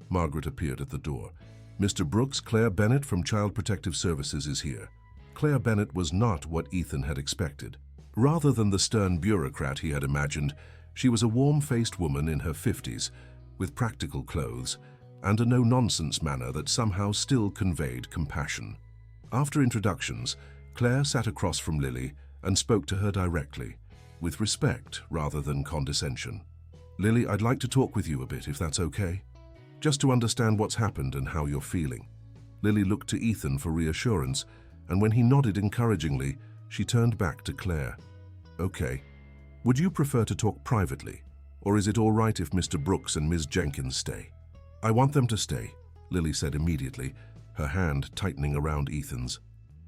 Margaret appeared at the door. "Mr. Brooks, Claire Bennett from Child Protective Services is here." Claire Bennett was not what Ethan had expected. Rather than the stern bureaucrat he had imagined, she was a warm-faced woman in her 50s, with practical clothes and a no-nonsense manner that somehow still conveyed compassion. After introductions, Claire sat across from Lily and spoke to her directly, with respect rather than condescension. "Lily, I'd like to talk with you a bit, if that's okay. Just to understand what's happened and how you're feeling." Lily looked to Ethan for reassurance, and when he nodded encouragingly, she turned back to Claire. "Okay. Would you prefer to talk privately, or is it all right if Mr. Brooks and Ms. Jenkins stay?" "I want them to stay," Lily said immediately, her hand tightening around Ethan's.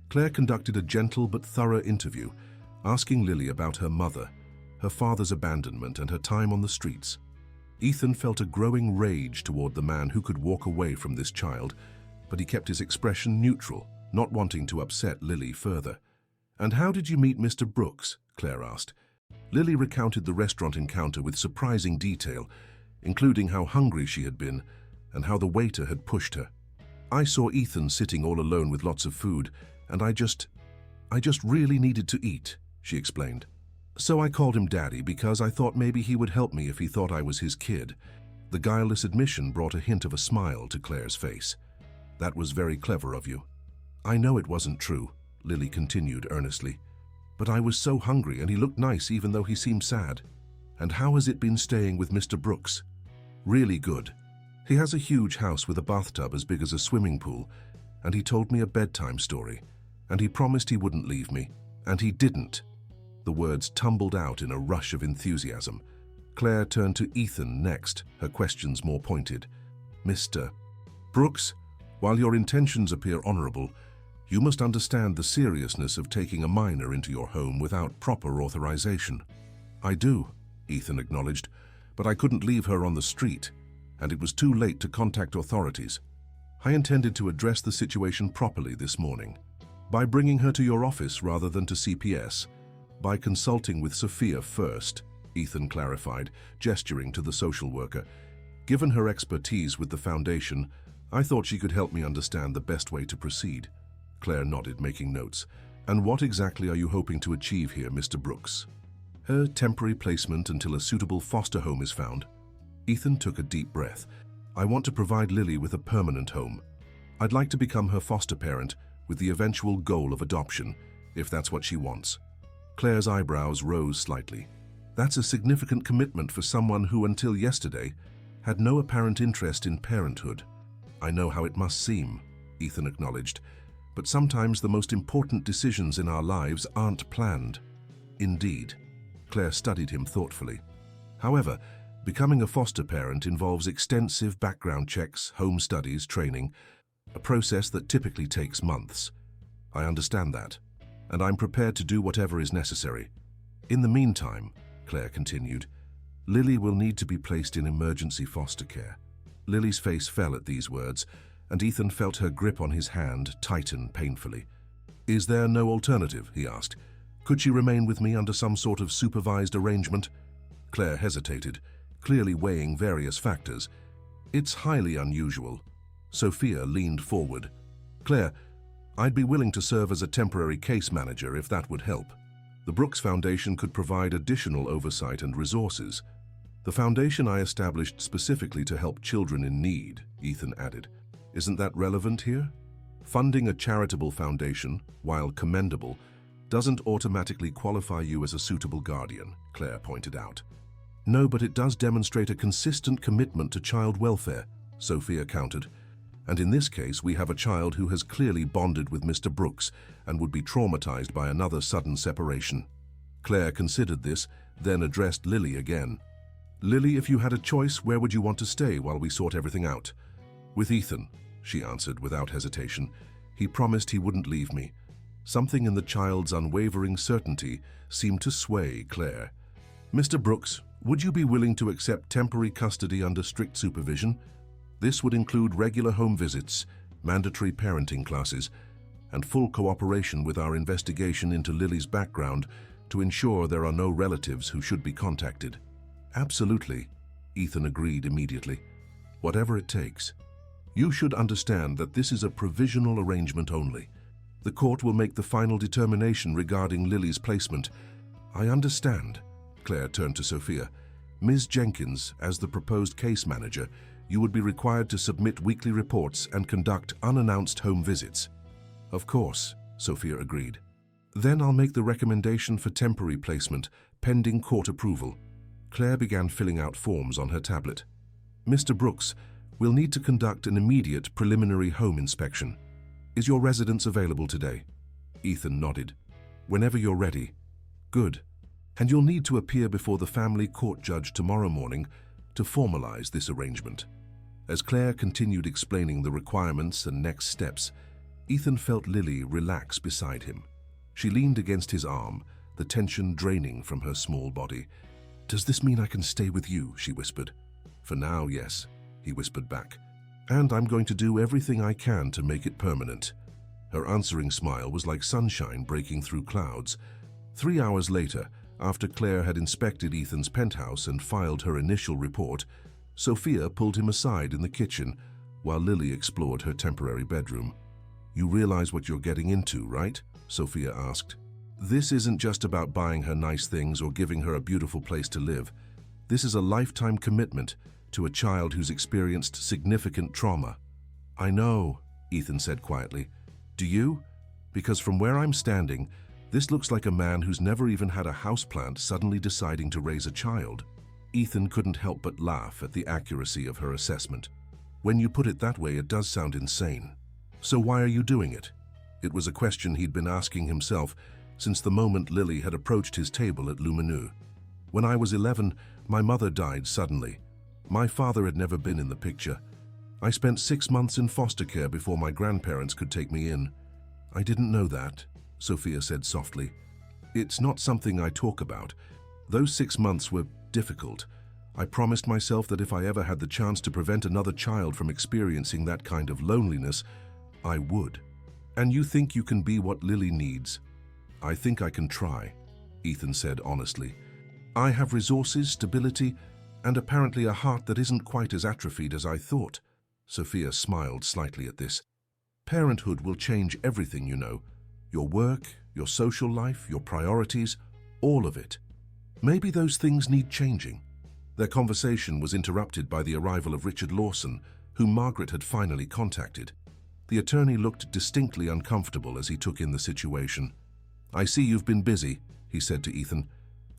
Claire conducted a gentle but thorough interview, asking Lily about her mother, her father's abandonment, and her time on the streets. Ethan felt a growing rage toward the man who could walk away from this child, but he kept his expression neutral, not wanting to upset Lily further. "And how did you meet Mr. Brooks?" Claire asked. Lily recounted the restaurant encounter with surprising detail, including how hungry she had been and how the waiter had pushed her. "I saw Ethan sitting all alone with lots of food, and I just really needed to eat," she explained. "So I called him Daddy because I thought maybe he would help me if he thought I was his kid." The guileless admission brought a hint of a smile to Claire's face. "That was very clever of you." "I know it wasn't true," Lily continued earnestly. "But I was so hungry, and he looked nice even though he seemed sad." "And how has it been staying with Mr. Brooks?" "Really good. He has a huge house with a bathtub as big as a swimming pool, and he told me a bedtime story, and he promised he wouldn't leave me, and he didn't." The words tumbled out in a rush of enthusiasm. Claire turned to Ethan next, her questions more pointed. "Mr. Brooks, while your intentions appear honorable, you must understand the seriousness of taking a minor into your home without proper authorization." "I do," Ethan acknowledged, "but I couldn't leave her on the street, and it was too late to contact authorities. I intended to address the situation properly this morning, by bringing her to your office rather than to CPS, by consulting with Sophia first," Ethan clarified, gesturing to the social worker. "Given her expertise with the foundation, I thought she could help me understand the best way to proceed." Claire nodded, making notes. "And what exactly are you hoping to achieve here, Mr. Brooks?" "Her temporary placement until a suitable foster home is found." Ethan took a deep breath. "I want to provide Lily with a permanent home. I'd like to become her foster parent with the eventual goal of adoption, if that's what she wants." Claire's eyebrows rose slightly. "That's a significant commitment for someone who, until yesterday, had no apparent interest in parenthood." "I know how it must seem," Ethan acknowledged, "but sometimes the most important decisions in our lives aren't planned." "Indeed." Claire studied him thoughtfully. "However, becoming a foster parent involves extensive background checks, home studies, training, a process that typically takes months. I understand that, and I'm prepared to do whatever is necessary. In the meantime," Claire continued, "Lily will need to be placed in emergency foster care." Lily's face fell at these words, and Ethan felt her grip on his hand tighten painfully. "Is there no alternative?" he asked. "Could she remain with me under some sort of supervised arrangement?" Claire hesitated, clearly weighing various factors. "It's highly unusual." Sophia leaned forward. "Claire, I'd be willing to serve as a temporary case manager if that would help. The Brooks Foundation could provide additional oversight and resources." "The foundation I established specifically to help children in need," Ethan added. "Isn't that relevant here?" Funding a charitable foundation, while commendable, doesn't automatically qualify you as a suitable guardian, Claire pointed out. No, but it does demonstrate a consistent commitment to child welfare, Sophia countered. And in this case, we have a child who has clearly bonded with Mr. Brooks and would be traumatized by another sudden separation. Claire considered this, then addressed Lily again. Lily, if you had a choice, where would you want to stay while we sort everything out? With Ethan, she answered without hesitation. He promised he wouldn't leave me. Something in the child's unwavering certainty seemed to sway Claire. Mr. Brooks, would you be willing to accept temporary custody under strict supervision? This would include regular home visits, mandatory parenting classes, and full cooperation with our investigation into Lily's background to ensure there are no relatives who should be contacted. Absolutely, Ethan agreed immediately. Whatever it takes. You should understand that this is a provisional arrangement only. The court will make the final determination regarding Lily's placement. I understand. Claire turned to Sophia. Ms. Jenkins, as the proposed case manager, you would be required to submit weekly reports and conduct unannounced home visits. Of course, Sophia agreed. Then I'll make the recommendation for temporary placement, pending court approval. Claire began filling out forms on her tablet. Mr. Brooks, we'll need to conduct an immediate preliminary home inspection. Is your residence available today? Ethan nodded. Whenever you're ready. Good. And you'll need to appear before the family court judge tomorrow morning to formalize this arrangement. As Claire continued explaining the requirements and next steps, Ethan felt Lily relax beside him. She leaned against his arm, the tension draining from her small body. Does this mean I can stay with you? She whispered. For now, yes, he whispered back. And I'm going to do everything I can to make it permanent. Her answering smile was like sunshine breaking through clouds. 3 hours later, after Claire had inspected Ethan's penthouse and filed her initial report, Sophia pulled him aside in the kitchen while Lily explored her temporary bedroom. You realize what you're getting into, right? Sophia asked. This isn't just about buying her nice things or giving her a beautiful place to live. This is a lifetime commitment to a child who's experienced significant trauma. I know, Ethan said quietly. Do you? Because from where I'm standing, this looks like a man who's never even had a houseplant suddenly deciding to raise a child. Ethan couldn't help but laugh at the accuracy of her assessment. When you put it that way, it does sound insane. So why are you doing it? It was a question he'd been asking himself since the moment Lily had approached his table at Lumineux. When I was 11, my mother died suddenly. My father had never been in the picture. I spent 6 months in foster care before my grandparents could take me in. I didn't know that, Sophia said softly. It's not something I talk about. Those 6 months were difficult. I promised myself that if I ever had the chance to prevent another child from experiencing that kind of loneliness, I would. And you think you can be what Lily needs? I think I can try, Ethan said honestly. I have resources, stability, and apparently a heart that isn't quite as atrophied as I thought. Sophia smiled slightly at this. Parenthood will change everything, you know. Your work, your social life, your priorities, all of it. Maybe those things need changing. Their conversation was interrupted by the arrival of Richard Lawson, whom Margaret had finally contacted. The attorney looked distinctly uncomfortable as he took in the situation. I see you've been busy, he said to Ethan.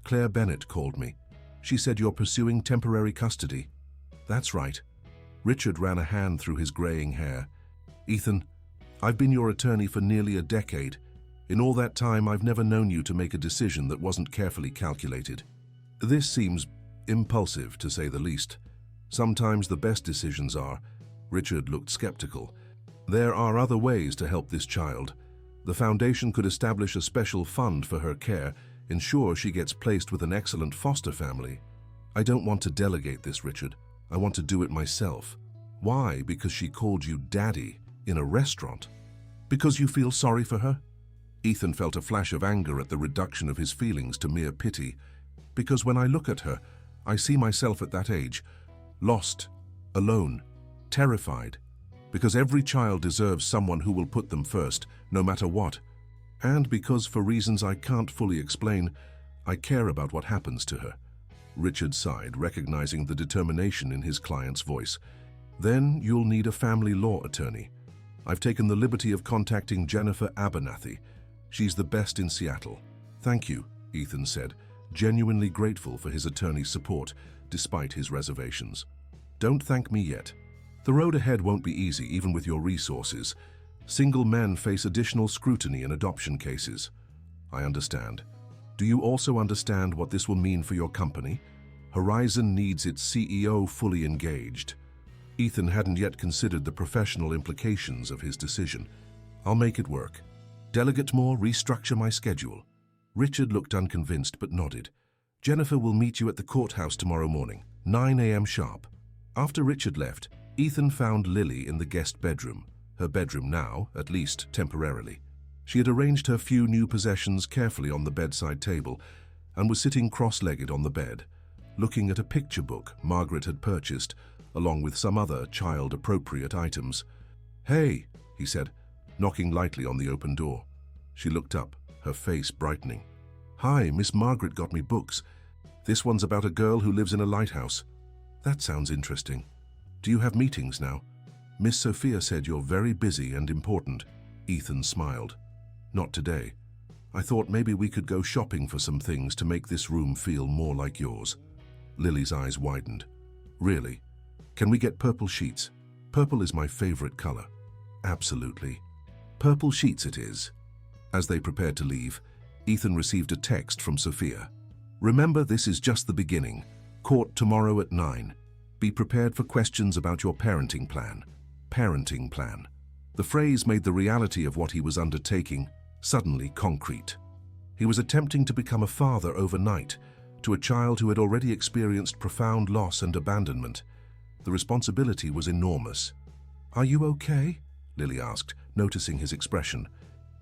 Claire Bennett called me. She said you're pursuing temporary custody. That's right. Richard ran a hand through his graying hair. Ethan, I've been your attorney for nearly a decade. In all that time, I've never known you to make a decision that wasn't carefully calculated. This seems impulsive, to say the least. Sometimes the best decisions are. Richard looked skeptical. There are other ways to help this child. The foundation could establish a special fund for her care, ensure she gets placed with an excellent foster family. I don't want to delegate this, Richard. I want to do it myself. Why? Because she called you Daddy in a restaurant? Because you feel sorry for her? Ethan felt a flash of anger at the reduction of his feelings to mere pity. Because when I look at her, I see myself at that age, lost, alone, terrified. Because every child deserves someone who will put them first, no matter what. And because, for reasons I can't fully explain, I care about what happens to her. Richard sighed, recognizing the determination in his client's voice. Then you'll need a family law attorney. I've taken the liberty of contacting Jennifer Abernathy. She's the best in Seattle. Thank you, Ethan said, genuinely grateful for his attorney's support, despite his reservations. Don't thank me yet. The road ahead won't be easy, even with your resources. Single men face additional scrutiny in adoption cases. I understand. Do you also understand what this will mean for your company? Horizon needs its CEO fully engaged. Ethan hadn't yet considered the professional implications of his decision. I'll make it work. Delegate more, restructure my schedule. Richard looked unconvinced but nodded. Jennifer will meet you at the courthouse tomorrow morning, 9 a.m. sharp. After Richard left, Ethan found Lily in the guest bedroom, her bedroom now, at least temporarily. She had arranged her few new possessions carefully on the bedside table and was sitting cross-legged on the bed, looking at a picture book Margaret had purchased, along with some other child-appropriate items. "Hey," he said, knocking lightly on the open door. She looked up, her face brightening. "Hi, Miss Margaret got me books. This one's about a girl who lives in a lighthouse. That sounds interesting. Do you have meetings now? Miss Sophia said you're very busy and important." Ethan smiled. "Not today. I thought maybe we could go shopping for some things to make this room feel more like yours." Lily's eyes widened. "Really? Can we get purple sheets? Purple is my favorite color." "Absolutely. Purple sheets it is." As they prepared to leave, Ethan received a text from Sophia. "Remember, this is just the beginning. Court tomorrow at 9. Be prepared for questions about your parenting plan." Parenting plan. The phrase made the reality of what he was undertaking suddenly concrete. He was attempting to become a father overnight to a child who had already experienced profound loss and abandonment. The responsibility was enormous. "Are you okay?" Lily asked, noticing his expression.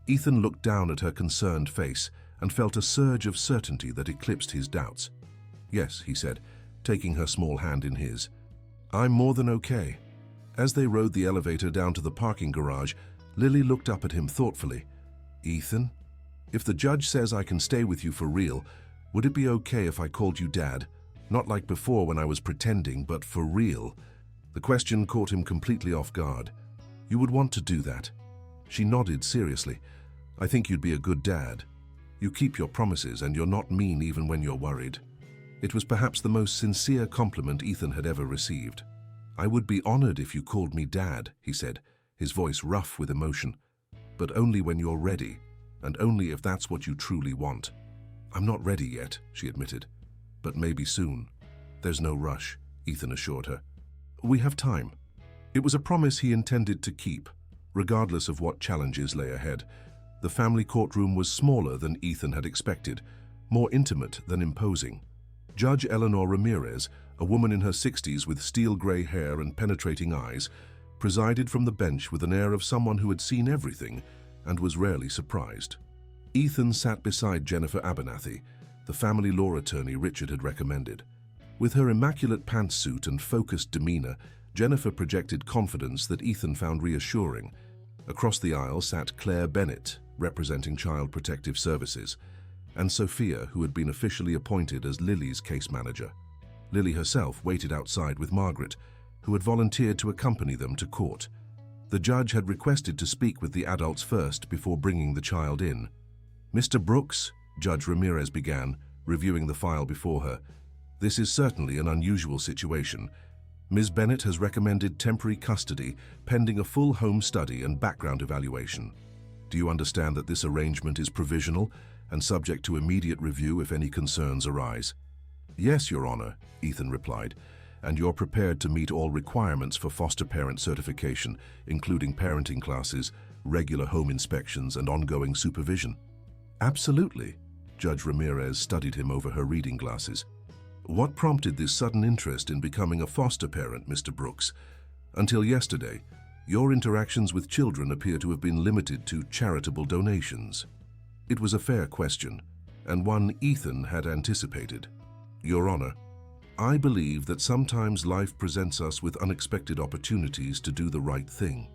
Ethan looked down at her concerned face and felt a surge of certainty that eclipsed his doubts. "Yes," he said, taking her small hand in his. "I'm more than okay." As they rode the elevator down to the parking garage, Lily looked up at him thoughtfully. "Ethan, if the judge says I can stay with you for real, would it be okay if I called you Dad? Not like before when I was pretending, but for real." The question caught him completely off guard. "You would want to do that?" She nodded seriously. "I think you'd be a good dad. You keep your promises and you're not mean even when you're worried." It was perhaps the most sincere compliment Ethan had ever received. "I would be honored if you called me Dad," he said, his voice rough with emotion. "But only when you're ready, and only if that's what you truly want." "I'm not ready yet," she admitted. "But maybe soon." "There's no rush," Ethan assured her. "We have time." It was a promise he intended to keep, regardless of what challenges lay ahead. The family courtroom was smaller than Ethan had expected, more intimate than imposing. Judge Eleanor Ramirez, a woman in her 60s with steel-gray hair and penetrating eyes, presided from the bench with an air of someone who had seen everything and was rarely surprised. Ethan sat beside Jennifer Abernathy, the family law attorney Richard had recommended. With her immaculate pantsuit and focused demeanor, Jennifer projected confidence that Ethan found reassuring. Across the aisle sat Claire Bennett, representing Child Protective Services, and Sophia, who had been officially appointed as Lily's case manager. Lily herself waited outside with Margaret, who had volunteered to accompany them to court. The judge had requested to speak with the adults first before bringing the child in. "Mr. Brooks," Judge Ramirez began, reviewing the file before her, "this is certainly an unusual situation. Ms. Bennett has recommended temporary custody pending a full home study and background evaluation. Do you understand that this arrangement is provisional and subject to immediate review if any concerns arise?" "Yes, Your Honor," Ethan replied, "and you're prepared to meet all requirements for foster parent certification, including parenting classes, regular home inspections, and ongoing supervision?" "Absolutely." Judge Ramirez studied him over her reading glasses. "What prompted this sudden interest in becoming a foster parent, Mr. Brooks? Until yesterday, your interactions with children appear to have been limited to charitable donations." It was a fair question, and one Ethan had anticipated. "Your Honor, I believe that sometimes life presents us with unexpected opportunities to do the right thing.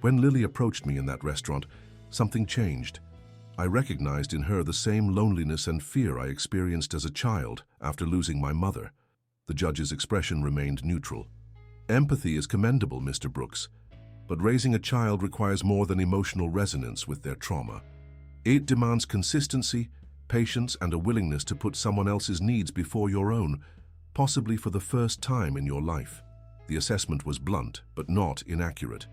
When Lily approached me in that restaurant, something changed. I recognized in her the same loneliness and fear I experienced as a child after losing my mother." The judge's expression remained neutral. "Empathy is commendable, Mr. Brooks. but raising a child requires more than emotional resonance with their trauma. It demands consistency, patience, and a willingness to put someone else's needs before your own, possibly for the first time in your life. The assessment was blunt, but not inaccurate.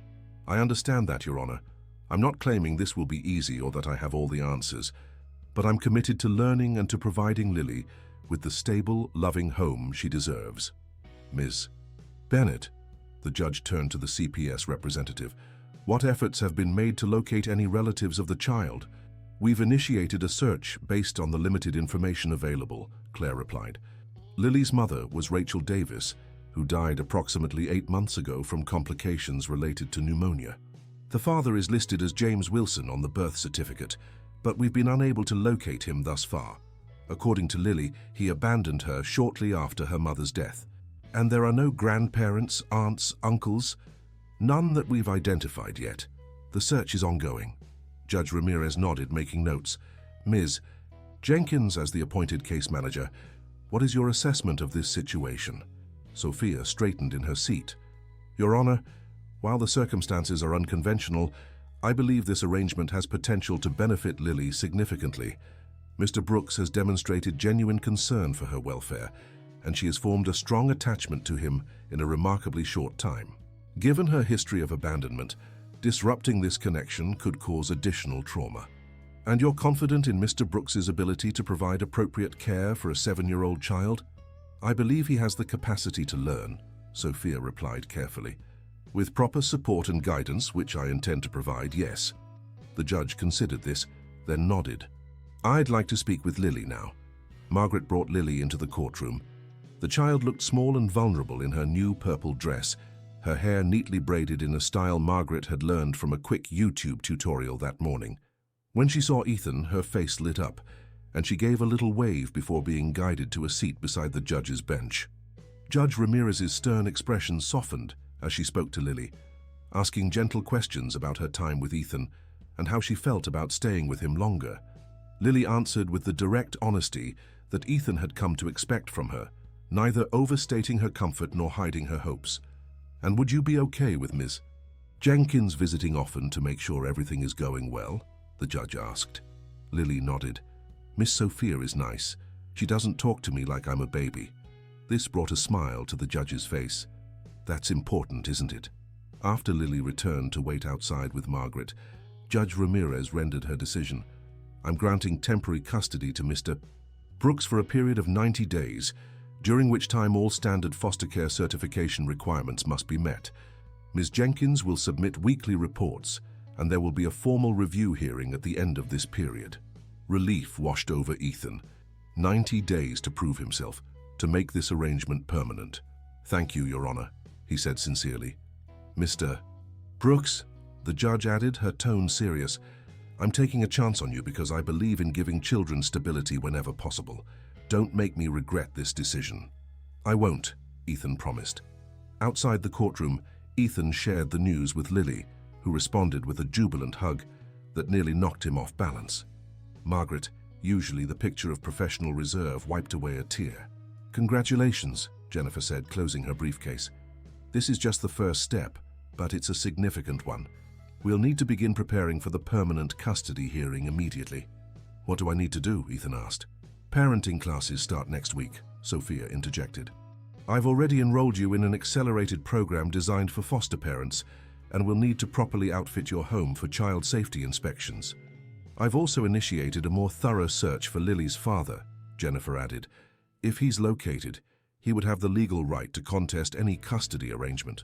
I understand that, Your Honor. I'm not claiming this will be easy or that I have all the answers, but I'm committed to learning and to providing Lily with the stable, loving home she deserves. Ms. Bennett, the judge turned to the CPS representative. What efforts have been made to locate any relatives of the child? We've initiated a search based on the limited information available, Claire replied. Lily's mother was Rachel Davis, who died approximately 8 months ago from complications related to pneumonia. The father is listed as James Wilson on the birth certificate, but we've been unable to locate him thus far. According to Lily, he abandoned her shortly after her mother's death. And there are no grandparents, aunts, uncles? None that we've identified yet. The search is ongoing. Judge Ramirez nodded, making notes. Ms. Jenkins, as the appointed case manager, what is your assessment of this situation? Sophia straightened in her seat. Your Honor, while the circumstances are unconventional, I believe this arrangement has potential to benefit Lily significantly. Mr. Brooks has demonstrated genuine concern for her welfare, and she has formed a strong attachment to him in a remarkably short time. Given her history of abandonment, disrupting this connection could cause additional trauma. And you're confident in Mr. Brooks's ability to provide appropriate care for a 7-year-old child? I believe he has the capacity to learn, Sophia replied carefully. With proper support and guidance, which I intend to provide, yes. The judge considered this, then nodded. I'd like to speak with Lily now. Margaret brought Lily into the courtroom. The child looked small and vulnerable in her new purple dress, her hair neatly braided in a style Margaret had learned from a quick YouTube tutorial that morning. When she saw Ethan, her face lit up, and she gave a little wave before being guided to a seat beside the judge's bench. Judge Ramirez's stern expression softened as she spoke to Lily, asking gentle questions about her time with Ethan and how she felt about staying with him longer. Lily answered with the direct honesty that Ethan had come to expect from her, neither overstating her comfort nor hiding her hopes. And would you be okay with Ms. Jenkins visiting often to make sure everything is going well? The judge asked. Lily nodded. Miss Sophia is nice. She doesn't talk to me like I'm a baby. This brought a smile to the judge's face. That's important, isn't it? After Lily returned to wait outside with Margaret, Judge Ramirez rendered her decision. I'm granting temporary custody to Mr. Brooks for a period of 90 days, during which time all standard foster care certification requirements must be met. Ms. Jenkins will submit weekly reports, and there will be a formal review hearing at the end of this period. Relief washed over Ethan. 90 days to prove himself, to make this arrangement permanent. Thank you, Your Honor, he said sincerely. Mr. Brooks, the judge added, her tone serious, I'm taking a chance on you because I believe in giving children stability whenever possible. Don't make me regret this decision. I won't, Ethan promised. Outside the courtroom, Ethan shared the news with Lily, who responded with a jubilant hug that nearly knocked him off balance. Margaret, usually the picture of professional reserve, wiped away a tear. Congratulations, Jennifer said, closing her briefcase. This is just the first step, but it's a significant one. We'll need to begin preparing for the permanent custody hearing immediately. What do I need to do? Ethan asked. Parenting classes start next week, Sophia interjected. I've already enrolled you in an accelerated program designed for foster parents, and will need to properly outfit your home for child safety inspections. I've also initiated a more thorough search for Lily's father, Jennifer added. If he's located, he would have the legal right to contest any custody arrangement.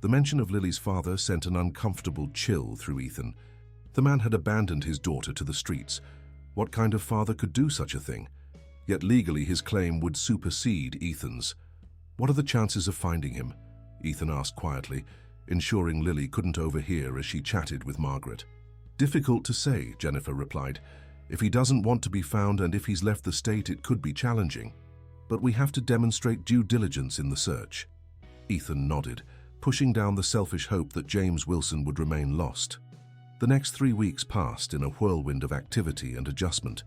The mention of Lily's father sent an uncomfortable chill through Ethan. The man had abandoned his daughter to the streets. What kind of father could do such a thing? Yet legally his claim would supersede Ethan's. What are the chances of finding him? Ethan asked quietly, ensuring Lily couldn't overhear as she chatted with Margaret. Difficult to say, Jennifer replied. If he doesn't want to be found and if he's left the state, it could be challenging. But we have to demonstrate due diligence in the search. Ethan nodded, pushing down the selfish hope that James Wilson would remain lost. The next 3 weeks passed in a whirlwind of activity and adjustment.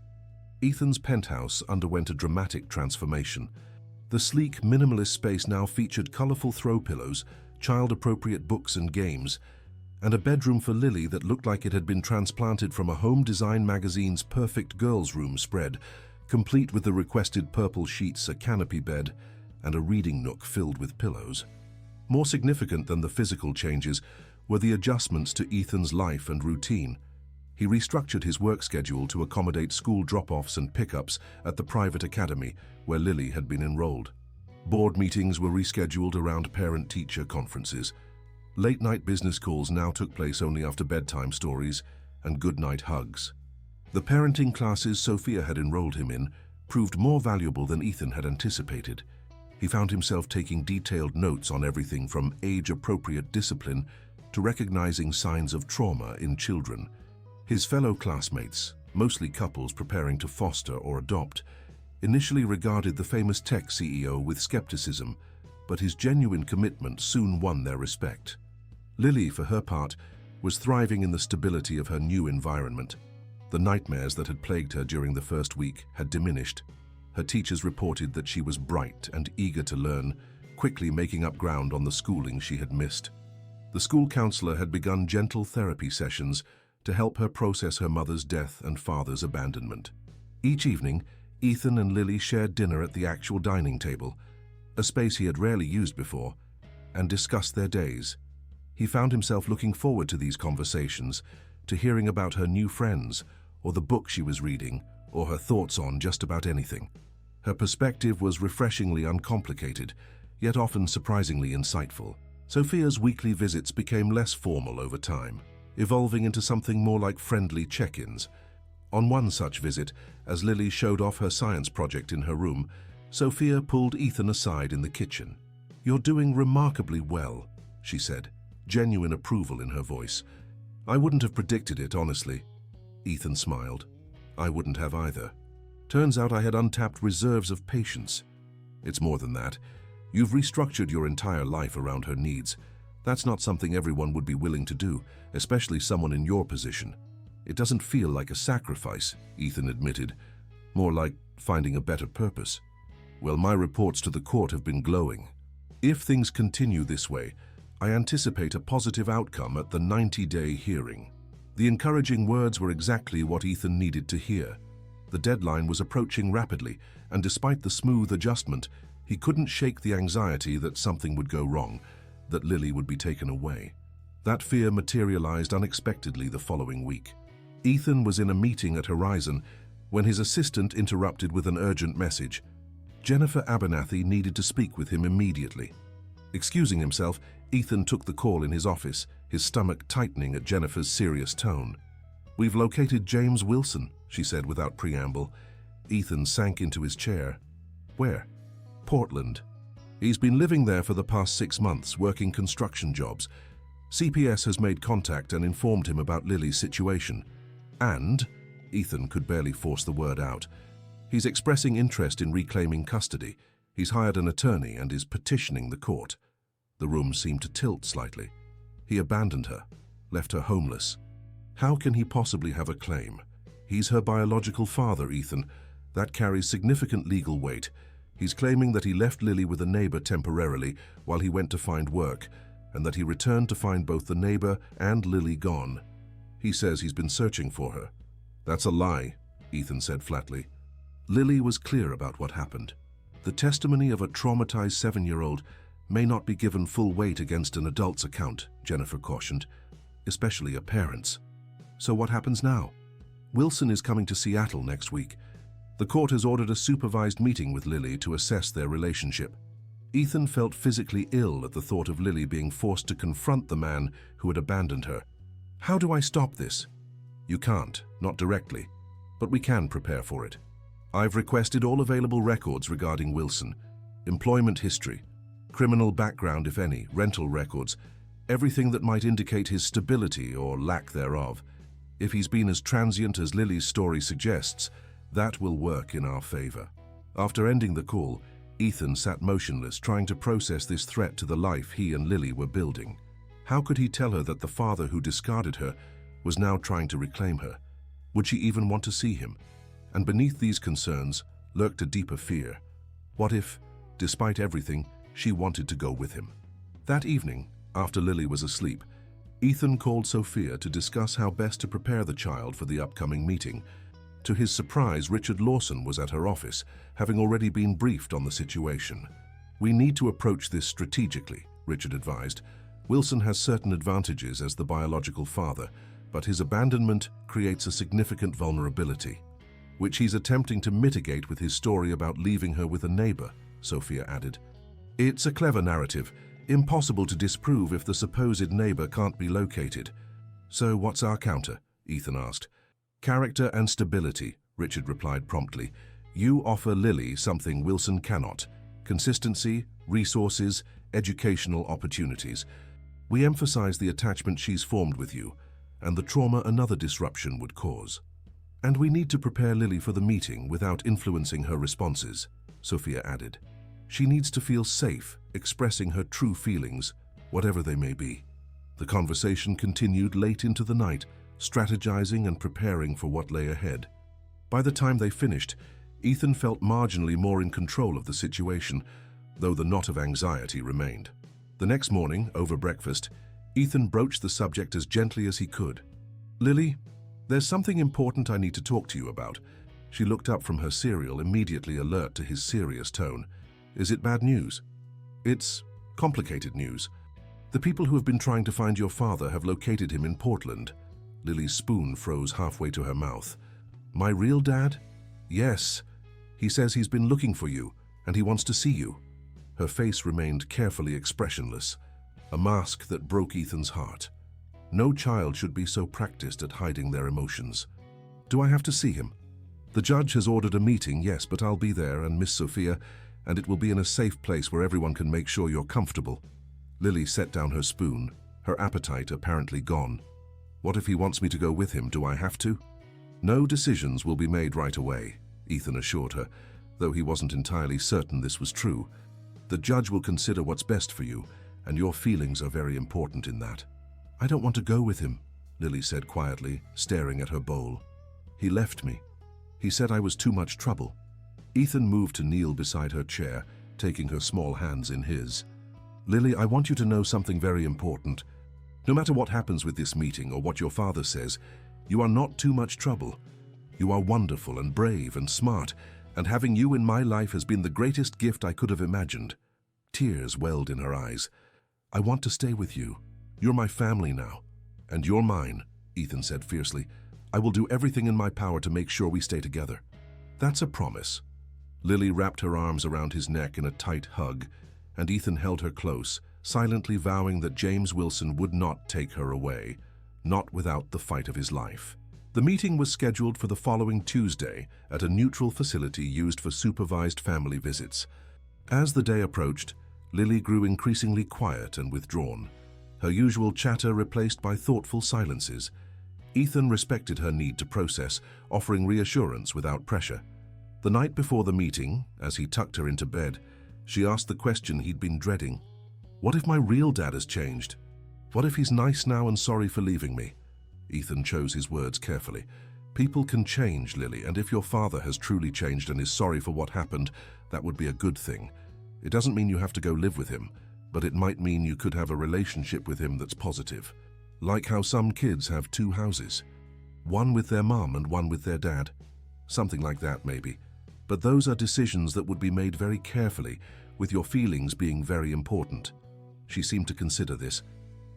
Ethan's penthouse underwent a dramatic transformation. The sleek, minimalist space now featured colorful throw pillows, child-appropriate books and games, and a bedroom for Lily that looked like it had been transplanted from a home design magazine's perfect girls' room spread, complete with the requested purple sheets, a canopy bed, and a reading nook filled with pillows. More significant than the physical changes were the adjustments to Ethan's life and routine. He restructured his work schedule to accommodate school drop-offs and pickups at the private academy where Lily had been enrolled. Board meetings were rescheduled around parent-teacher conferences. Late-night business calls now took place only after bedtime stories and good-night hugs. The parenting classes Sophia had enrolled him in proved more valuable than Ethan had anticipated. He found himself taking detailed notes on everything from age-appropriate discipline to recognizing signs of trauma in children. His fellow classmates, mostly couples preparing to foster or adopt, initially regarded the famous tech CEO with skepticism, but his genuine commitment soon won their respect. Lily, for her part, was thriving in the stability of her new environment. The nightmares that had plagued her during the first week had diminished. Her teachers reported that she was bright and eager to learn, quickly making up ground on the schooling she had missed. The school counselor had begun gentle therapy sessions to help her process her mother's death and father's abandonment. Each evening, Ethan and Lily shared dinner at the actual dining table, a space he had rarely used before, and discussed their days. He found himself looking forward to these conversations, to hearing about her new friends, or the book she was reading, or her thoughts on just about anything. Her perspective was refreshingly uncomplicated, yet often surprisingly insightful. Sophia's weekly visits became less formal over time, evolving into something more like friendly check-ins. On one such visit, as Lily showed off her science project in her room, Sophia pulled Ethan aside in the kitchen. "You're doing remarkably well," she said, genuine approval in her voice. "I wouldn't have predicted it, honestly." Ethan smiled. "I wouldn't have either. Turns out I had untapped reserves of patience." "It's more than that. You've restructured your entire life around her needs. That's not something everyone would be willing to do, especially someone in your position." "It doesn't feel like a sacrifice," Ethan admitted. "More like finding a better purpose." "Well, my reports to the court have been glowing. If things continue this way, I anticipate a positive outcome at the 90-day hearing." The encouraging words were exactly what Ethan needed to hear. The deadline was approaching rapidly, and despite the smooth adjustment, he couldn't shake the anxiety that something would go wrong, that Lily would be taken away. That fear materialized unexpectedly the following week. Ethan was in a meeting at Horizon when his assistant interrupted with an urgent message. Jennifer Abernathy needed to speak with him immediately. Excusing himself, Ethan took the call in his office, his stomach tightening at Jennifer's serious tone. "We've located James Wilson," she said without preamble. Ethan sank into his chair. "Where?" "Portland. He's been living there for the past 6 months, working construction jobs. CPS has made contact and informed him about Lily's situation. And," Ethan could barely force the word out, "he's expressing interest in reclaiming custody. He's hired an attorney and is petitioning the court." The room seemed to tilt slightly. He abandoned her, left her homeless. How can he possibly have a claim? He's her biological father, Ethan. That carries significant legal weight. He's claiming that he left Lily with a neighbor temporarily while he went to find work, and that he returned to find both the neighbor and Lily gone. He says he's been searching for her. "That's a lie," Ethan said flatly. Lily was clear about what happened. The testimony of a traumatized 7-year-old may not be given full weight against an adult's account, Jennifer cautioned, especially a parent's. So what happens now? Wilson is coming to Seattle next week. The court has ordered a supervised meeting with Lily to assess their relationship. Ethan felt physically ill at the thought of Lily being forced to confront the man who had abandoned her. "How do I stop this?" "You can't, not directly, but we can prepare for it. I've requested all available records regarding Wilson, employment history, criminal background if any, rental records, everything that might indicate his stability or lack thereof. If he's been as transient as Lily's story suggests, that will work in our favor." After ending the call, Ethan sat motionless, trying to process this threat to the life he and Lily were building. How could he tell her that the father who discarded her was now trying to reclaim her? Would she even want to see him? And beneath these concerns lurked a deeper fear. What if, despite everything, she wanted to go with him? That evening, after Lily was asleep, Ethan called Sophia to discuss how best to prepare the child for the upcoming meeting. To his surprise, Richard Lawson was at her office, having already been briefed on the situation. "We need to approach this strategically," Richard advised. "Wilson has certain advantages as the biological father, but his abandonment creates a significant vulnerability, which he's attempting to mitigate with his story about leaving her with a neighbor," Sophia added. "It's a clever narrative, impossible to disprove if the supposed neighbor can't be located." "So what's our counter?" Ethan asked. "Character and stability," Richard replied promptly. "You offer Lily something Wilson cannot: consistency, resources, educational opportunities. We emphasize the attachment she's formed with you, and the trauma another disruption would cause. And we need to prepare Lily for the meeting without influencing her responses," Sophia added. "She needs to feel safe expressing her true feelings, whatever they may be." The conversation continued late into the night, strategizing and preparing for what lay ahead. By the time they finished, Ethan felt marginally more in control of the situation, though the knot of anxiety remained. The next morning, over breakfast, Ethan broached the subject as gently as he could. "Lily, there's something important I need to talk to you about." She looked up from her cereal, immediately alert to his serious tone. "Is it bad news?" "It's complicated news. The people who have been trying to find your father have located him in Portland." Lily's spoon froze halfway to her mouth. "My real dad?" "Yes. He says he's been looking for you, and he wants to see you." Her face remained carefully expressionless, a mask that broke Ethan's heart. No child should be so practiced at hiding their emotions. "Do I have to see him?" "The judge has ordered a meeting, yes, but I'll be there, and Miss Sophia, and it will be in a safe place where everyone can make sure you're comfortable." Lily set down her spoon, her appetite apparently gone. "What if he wants me to go with him? Do I have to?" "No decisions will be made right away," Ethan assured her, though he wasn't entirely certain this was true. "The judge will consider what's best for you, and your feelings are very important in that." "I don't want to go with him," Lily said quietly, staring at her bowl. "He left me. He said I was too much trouble." Ethan moved to kneel beside her chair, taking her small hands in his. "Lily, I want you to know something very important. No matter what happens with this meeting or what your father says, you are not too much trouble. You are wonderful and brave and smart, and having you in my life has been the greatest gift I could have imagined." Tears welled in her eyes. "I want to stay with you. You're my family now. And you're mine," Ethan said fiercely. "I will do everything in my power to make sure we stay together." "That's a promise." Lily wrapped her arms around his neck in a tight hug, and Ethan held her close, silently vowing that James Wilson would not take her away, not without the fight of his life. The meeting was scheduled for the following Tuesday at a neutral facility used for supervised family visits. As the day approached, Lily grew increasingly quiet and withdrawn, her usual chatter replaced by thoughtful silences. Ethan respected her need to process, offering reassurance without pressure. The night before the meeting, as he tucked her into bed, she asked the question he'd been dreading. "What if my real dad has changed? What if he's nice now and sorry for leaving me?" Ethan chose his words carefully. "People can change, Lily, and if your father has truly changed and is sorry for what happened, that would be a good thing. It doesn't mean you have to go live with him, but it might mean you could have a relationship with him that's positive. Like how some kids have two houses. One with their mom and one with their dad. Something like that, maybe. But those are decisions that would be made very carefully, with your feelings being very important." She seemed to consider this.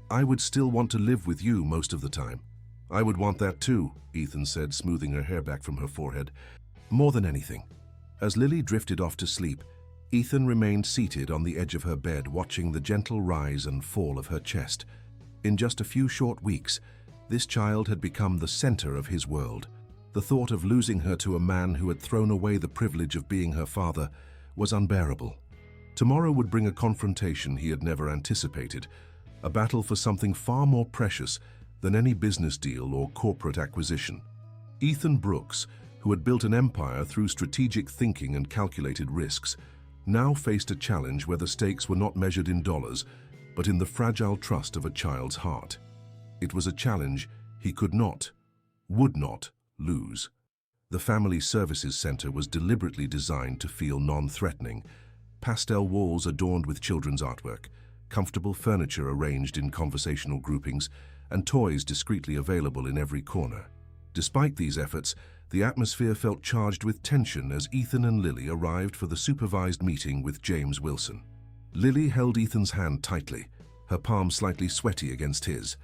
"I would still want to live with you most of the time." "I would want that too," Ethan said, smoothing her hair back from her forehead. "More than anything." As Lily drifted off to sleep, Ethan remained seated on the edge of her bed, watching the gentle rise and fall of her chest. In just a few short weeks, this child had become the center of his world. The thought of losing her to a man who had thrown away the privilege of being her father was unbearable. Tomorrow would bring a confrontation he had never anticipated, a battle for something far more precious than any business deal or corporate acquisition. Ethan Brooks, who had built an empire through strategic thinking and calculated risks, now faced a challenge where the stakes were not measured in dollars, but in the fragile trust of a child's heart. It was a challenge he could not, would not, lose. The Family Services Center was deliberately designed to feel non-threatening. Pastel walls adorned with children's artwork, comfortable furniture arranged in conversational groupings, and toys discreetly available in every corner. Despite these efforts, the atmosphere felt charged with tension as Ethan and Lily arrived for the supervised meeting with James Wilson. Lily held Ethan's hand tightly, her palm slightly sweaty against his.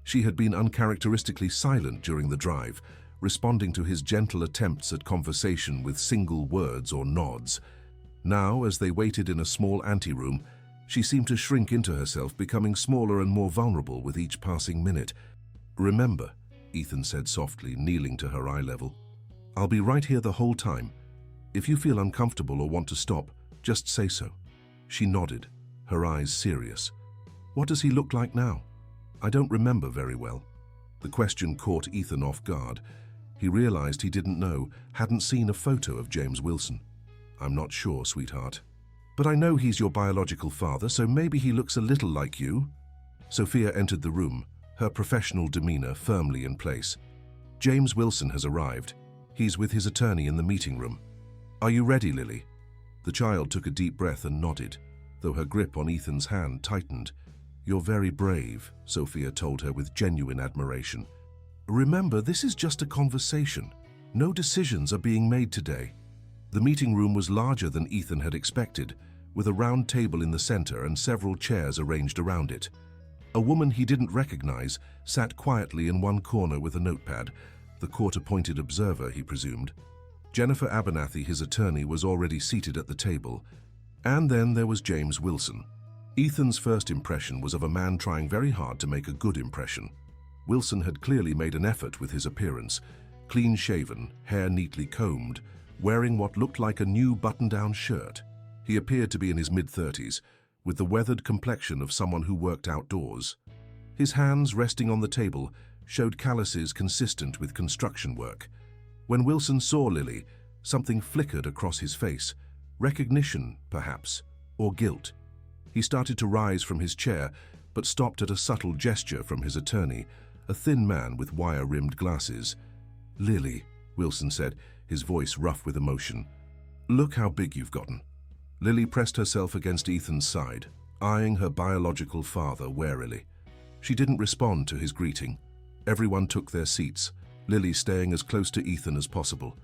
She had been uncharacteristically silent during the drive, responding to his gentle attempts at conversation with single words or nods. Now, as they waited in a small anteroom, she seemed to shrink into herself, becoming smaller and more vulnerable with each passing minute. "Remember," Ethan said softly, kneeling to her eye level, "I'll be right here the whole time. If you feel uncomfortable or want to stop, just say so." She nodded, her eyes serious. "What does he look like now?" "I don't remember very well." The question caught Ethan off guard. He realized he didn't know, hadn't seen a photo of James Wilson. "I'm not sure, sweetheart. But I know he's your biological father, so maybe he looks a little like you." Sophia entered the room, her professional demeanor firmly in place. "James Wilson has arrived. He's with his attorney in the meeting room. Are you ready, Lily?" The child took a deep breath and nodded, though her grip on Ethan's hand tightened. "You're very brave," Sophia told her with genuine admiration. "Remember, this is just a conversation. No decisions are being made today." The meeting room was larger than Ethan had expected, with a round table in the center and several chairs arranged around it. A woman he didn't recognize sat quietly in one corner with a notepad, the court-appointed observer, he presumed. Jennifer Abernathy, his attorney, was already seated at the table. And then there was James Wilson. Ethan's first impression was of a man trying very hard to make a good impression. Wilson had clearly made an effort with his appearance, clean-shaven, hair neatly combed, wearing what looked like a new button-down shirt. He appeared to be in his mid-30s, with the weathered complexion of someone who worked outdoors. His hands, resting on the table, showed calluses consistent with construction work. When Wilson saw Lily, something flickered across his face. Recognition, perhaps, or guilt. He started to rise from his chair, but stopped at a subtle gesture from his attorney, a thin man with wire-rimmed glasses. "Lily," Wilson said, his voice rough with emotion, "look how big you've gotten." Lily pressed herself against Ethan's side, eyeing her biological father warily. She didn't respond to his greeting. Everyone took their seats, Lily staying as close to Ethan as possible.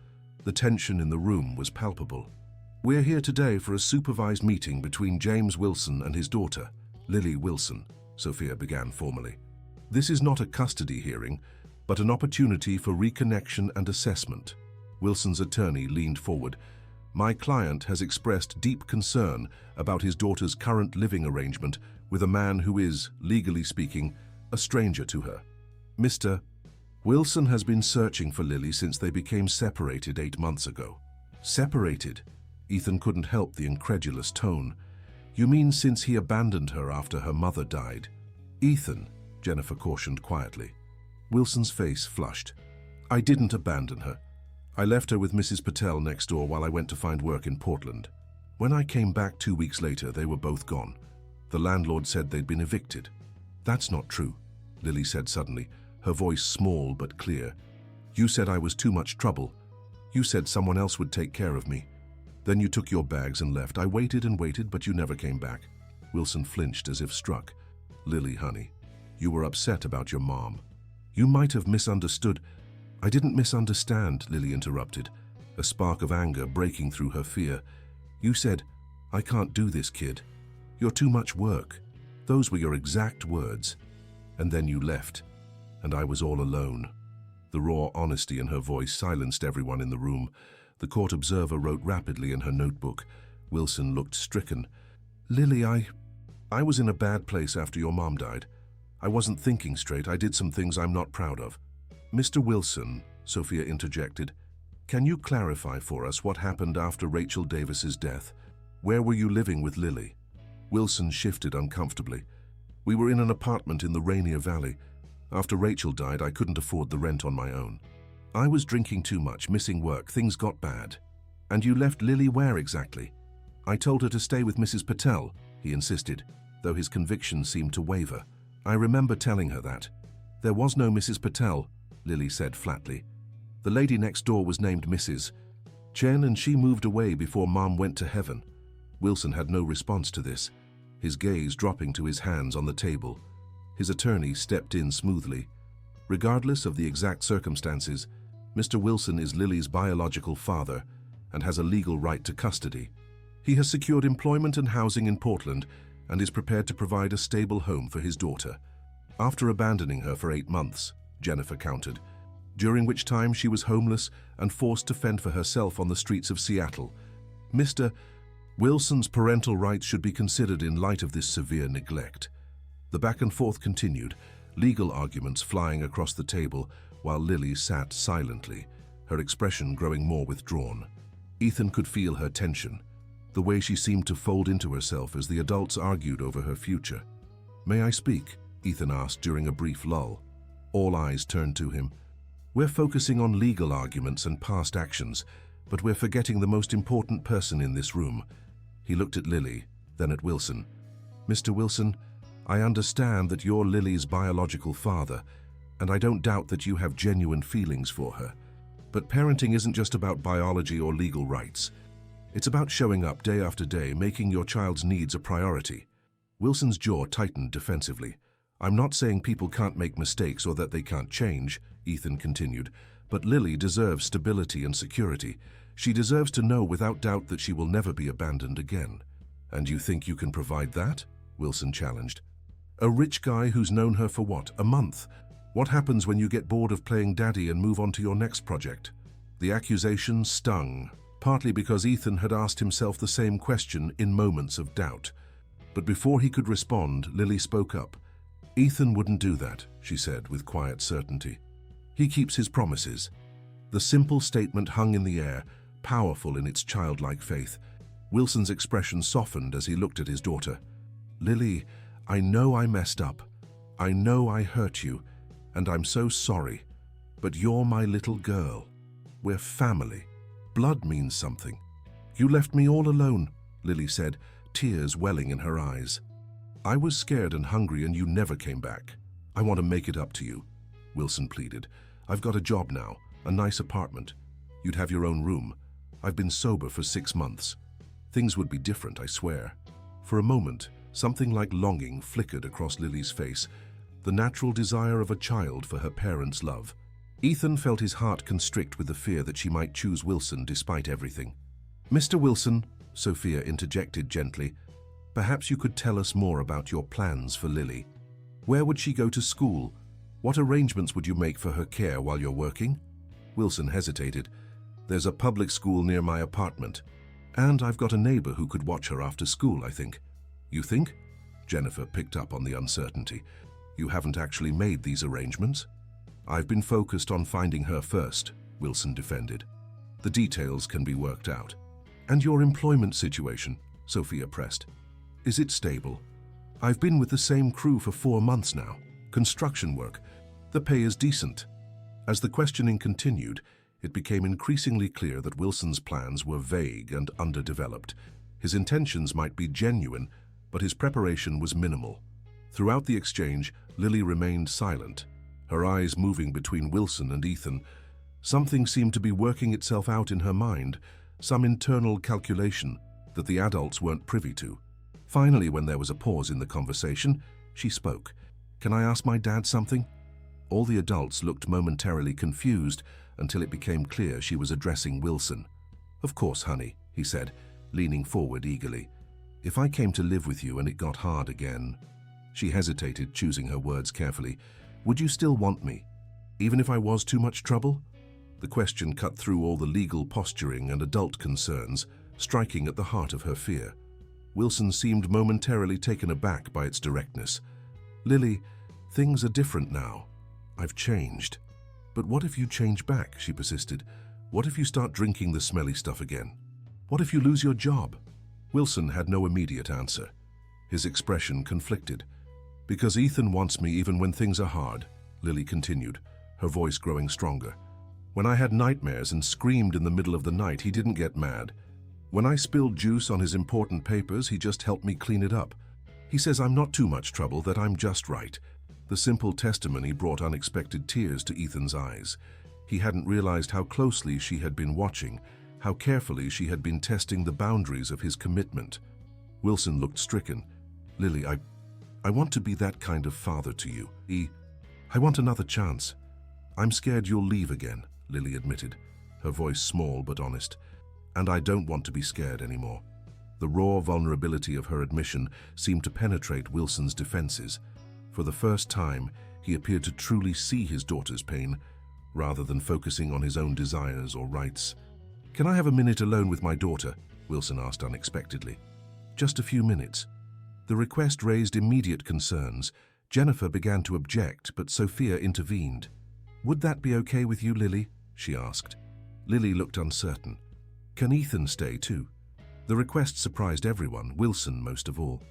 The tension in the room was palpable. "We're here today for a supervised meeting between James Wilson and his daughter, Lily Wilson," Sophia began formally. "This is not a custody hearing, but an opportunity for reconnection and assessment." Wilson's attorney leaned forward. "My client has expressed deep concern about his daughter's current living arrangement with a man who is, legally speaking, a stranger to her. Mr. Wilson has been searching for Lily since they became separated 8 months ago." "Separated?" Ethan couldn't help the incredulous tone. "You mean since he abandoned her after her mother died?" "Ethan," Jennifer cautioned quietly. Wilson's face flushed. "I didn't abandon her. I left her with Mrs. Patel next door while I went to find work in Portland. When I came back 2 weeks later, they were both gone. The landlord said they'd been evicted." "That's not true," Lily said suddenly, her voice small but clear. "You said I was too much trouble. You said someone else would take care of me. Then you took your bags and left. I waited and waited, but you never came back." Wilson flinched as if struck. "Lily, honey, you were upset about your mom. You might have misunderstood." "I didn't misunderstand," Lily interrupted, a spark of anger breaking through her fear. "You said, 'I can't do this, kid. You're too much work.' Those were your exact words. And then you left, and I was all alone." The raw honesty in her voice silenced everyone in the room. The court observer wrote rapidly in her notebook. Wilson looked stricken. "Lily, I was in a bad place after your mom died. I wasn't thinking straight. I did some things I'm not proud of." "Mr. Wilson," Sophia interjected, "can you clarify for us what happened after Rachel Davis's death? Where were you living with Lily?" Wilson shifted uncomfortably. "We were in an apartment in the Rainier Valley. After Rachel died, I couldn't afford the rent on my own. I was drinking too much, missing work, things got bad." "And you left Lily where exactly?" "I told her to stay with Mrs. Patel," he insisted, though his conviction seemed to waver. "I remember telling her that." "There was no Mrs. Patel," Lily said flatly. "The lady next door was named Mrs. Chen, and she moved away before Mom went to heaven." Wilson had no response to this, his gaze dropping to his hands on the table. His attorney stepped in smoothly. Regardless of the exact circumstances, Mr. Wilson is Lily's biological father and has a legal right to custody. He has secured employment and housing in Portland and is prepared to provide a stable home for his daughter. After abandoning her for 8 months, Jennifer counted, during which time she was homeless and forced to fend for herself on the streets of Seattle. Mr. Wilson's parental rights should be considered in light of this severe neglect. The back and forth continued, legal arguments flying across the table while Lily sat silently, her expression growing more withdrawn. Ethan could feel her tension, the way she seemed to fold into herself as the adults argued over her future. "May I speak?" Ethan asked during a brief lull. All eyes turned to him. "We're focusing on legal arguments and past actions, but we're forgetting the most important person in this room." He looked at Lily, then at Wilson. "Mr. Wilson, I understand that you're Lily's biological father, and I don't doubt that you have genuine feelings for her. But parenting isn't just about biology or legal rights. It's about showing up day after day, making your child's needs a priority." Wilson's jaw tightened defensively. "I'm not saying people can't make mistakes or that they can't change," Ethan continued, "but Lily deserves stability and security. She deserves to know without doubt that she will never be abandoned again." "And you think you can provide that?" Wilson challenged. "A rich guy who's known her for what, a month? What happens when you get bored of playing daddy and move on to your next project?" The accusation stung, partly because Ethan had asked himself the same question in moments of doubt. But before he could respond, Lily spoke up. "Ethan wouldn't do that," she said with quiet certainty. "He keeps his promises." The simple statement hung in the air, powerful in its childlike faith. Wilson's expression softened as he looked at his daughter. "Lily, I know I messed up. I know I hurt you, and I'm so sorry. But you're my little girl. We're family. Blood means something." "You left me all alone," Lily said, tears welling in her eyes. "I was scared and hungry and you never came back. I want to make it up to you," Wilson pleaded. "I've got a job now, a nice apartment. You'd have your own room. I've been sober for 6 months. Things would be different, I swear." For a moment, something like longing flickered across Lily's face, the natural desire of a child for her parents' love. Ethan felt his heart constrict with the fear that she might choose Wilson despite everything. "Mr. Wilson," Sophia interjected gently, "perhaps you could tell us more about your plans for Lily. Where would she go to school? What arrangements would you make for her care while you're working?" Wilson hesitated. "There's a public school near my apartment, and I've got a neighbor who could watch her after school, I think." "You think?" Jennifer picked up on the uncertainty. "You haven't actually made these arrangements?" "I've been focused on finding her first," Wilson defended. "The details can be worked out." "And your employment situation?" Sophia pressed. "Is it stable? I've been with the same crew for 4 months now. Construction work. The pay is decent." As the questioning continued, it became increasingly clear that Wilson's plans were vague and underdeveloped. His intentions might be genuine, but his preparation was minimal. Throughout the exchange, Lily remained silent, her eyes moving between Wilson and Ethan. Something seemed to be working itself out in her mind, some internal calculation that the adults weren't privy to. Finally, when there was a pause in the conversation, she spoke. "Can I ask my dad something?" All the adults looked momentarily confused until it became clear she was addressing Wilson. "Of course, honey," he said, leaning forward eagerly. "If I came to live with you and it got hard again..." She hesitated, choosing her words carefully. "Would you still want me, even if I was too much trouble?" The question cut through all the legal posturing and adult concerns, striking at the heart of her fear. Wilson seemed momentarily taken aback by its directness. "Lily, things are different now. I've changed." "But what if you change back?" she persisted. "What if you start drinking the smelly stuff again? What if you lose your job?" Wilson had no immediate answer. His expression conflicted. "Because Ethan wants me even when things are hard," Lily continued, her voice growing stronger. "When I had nightmares and screamed in the middle of the night, he didn't get mad. When I spilled juice on his important papers, he just helped me clean it up. He says I'm not too much trouble, that I'm just right." The simple testimony brought unexpected tears to Ethan's eyes. He hadn't realized how closely she had been watching, how carefully she had been testing the boundaries of his commitment. Wilson looked stricken. "Lily, I want to be that kind of father to you. I want another chance. I'm scared you'll leave again, Lily admitted, her voice small but honest. And I don't want to be scared anymore. The raw vulnerability of her admission seemed to penetrate Wilson's defenses. For the first time, he appeared to truly see his daughter's pain, rather than focusing on his own desires or rights. "Can I have a minute alone with my daughter?" Wilson asked unexpectedly. "Just a few minutes." The request raised immediate concerns. Jennifer began to object, but Sophia intervened. "Would that be okay with you, Lily?" she asked. Lily looked uncertain. "Can Ethan stay too?" The request surprised everyone, Wilson most of all.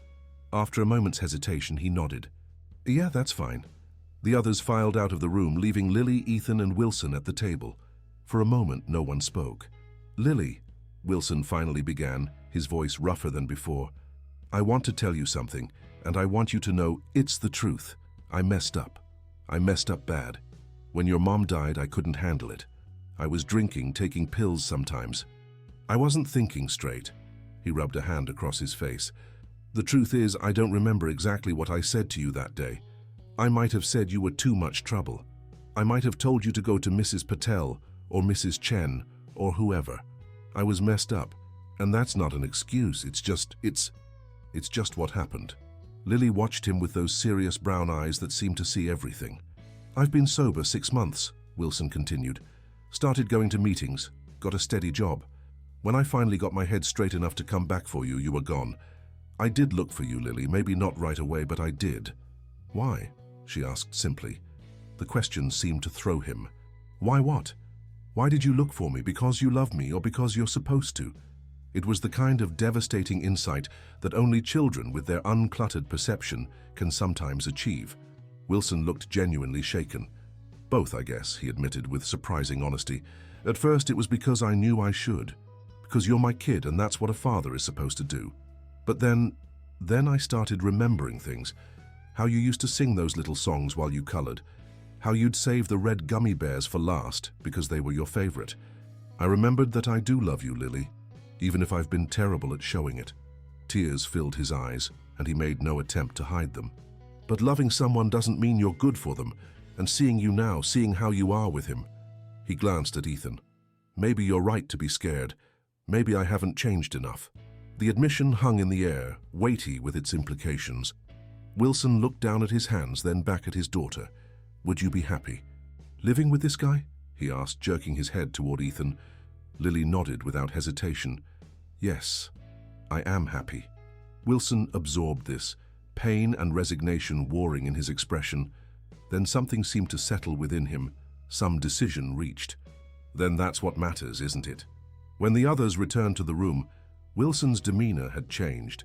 After a moment's hesitation, he nodded. "Yeah, that's fine." The others filed out of the room, leaving Lily, Ethan, and Wilson at the table. For a moment, no one spoke. "Lily," Wilson finally began, his voice rougher than before, "I want to tell you something, and I want you to know it's the truth. I messed up. I messed up bad. When your mom died, I couldn't handle it. I was drinking, taking pills sometimes. I wasn't thinking straight." He rubbed a hand across his face. "The truth is, I don't remember exactly what I said to you that day. I might have said you were too much trouble. I might have told you to go to Mrs. Patel or Mrs. Chen or whoever. I was messed up, and that's not an excuse. It's just what happened." Lily watched him with those serious brown eyes that seemed to see everything. "I've been sober 6 months," Wilson continued. "Started going to meetings, got a steady job. When I finally got my head straight enough to come back for you, you were gone. I did look for you, Lily, maybe not right away, but I did." "Why?" she asked simply. The question seemed to throw him. "Why what? Why did you look for me? Because you love me or because you're supposed to?" It was the kind of devastating insight that only children with their uncluttered perception can sometimes achieve. Wilson looked genuinely shaken. "Both, I guess," he admitted with surprising honesty. "At first it was because I knew I should. Because you're my kid and that's what a father is supposed to do. But then I started remembering things. How you used to sing those little songs while you colored. How you'd save the red gummy bears for last because they were your favorite. I remembered that I do love you, Lily, even if I've been terrible at showing it." Tears filled his eyes, and he made no attempt to hide them. "But loving someone doesn't mean you're good for them, and seeing you now, seeing how you are with him." He glanced at Ethan. "Maybe you're right to be scared. Maybe I haven't changed enough." The admission hung in the air, weighty with its implications. Wilson looked down at his hands, then back at his daughter. "Would you be happy living with this guy?" he asked, jerking his head toward Ethan. Lily nodded without hesitation. "Yes, I am happy." Wilson absorbed this, pain and resignation warring in his expression. Then something seemed to settle within him, some decision reached. Then that's what matters, isn't it? When the others returned to the room, Wilson's demeanor had changed.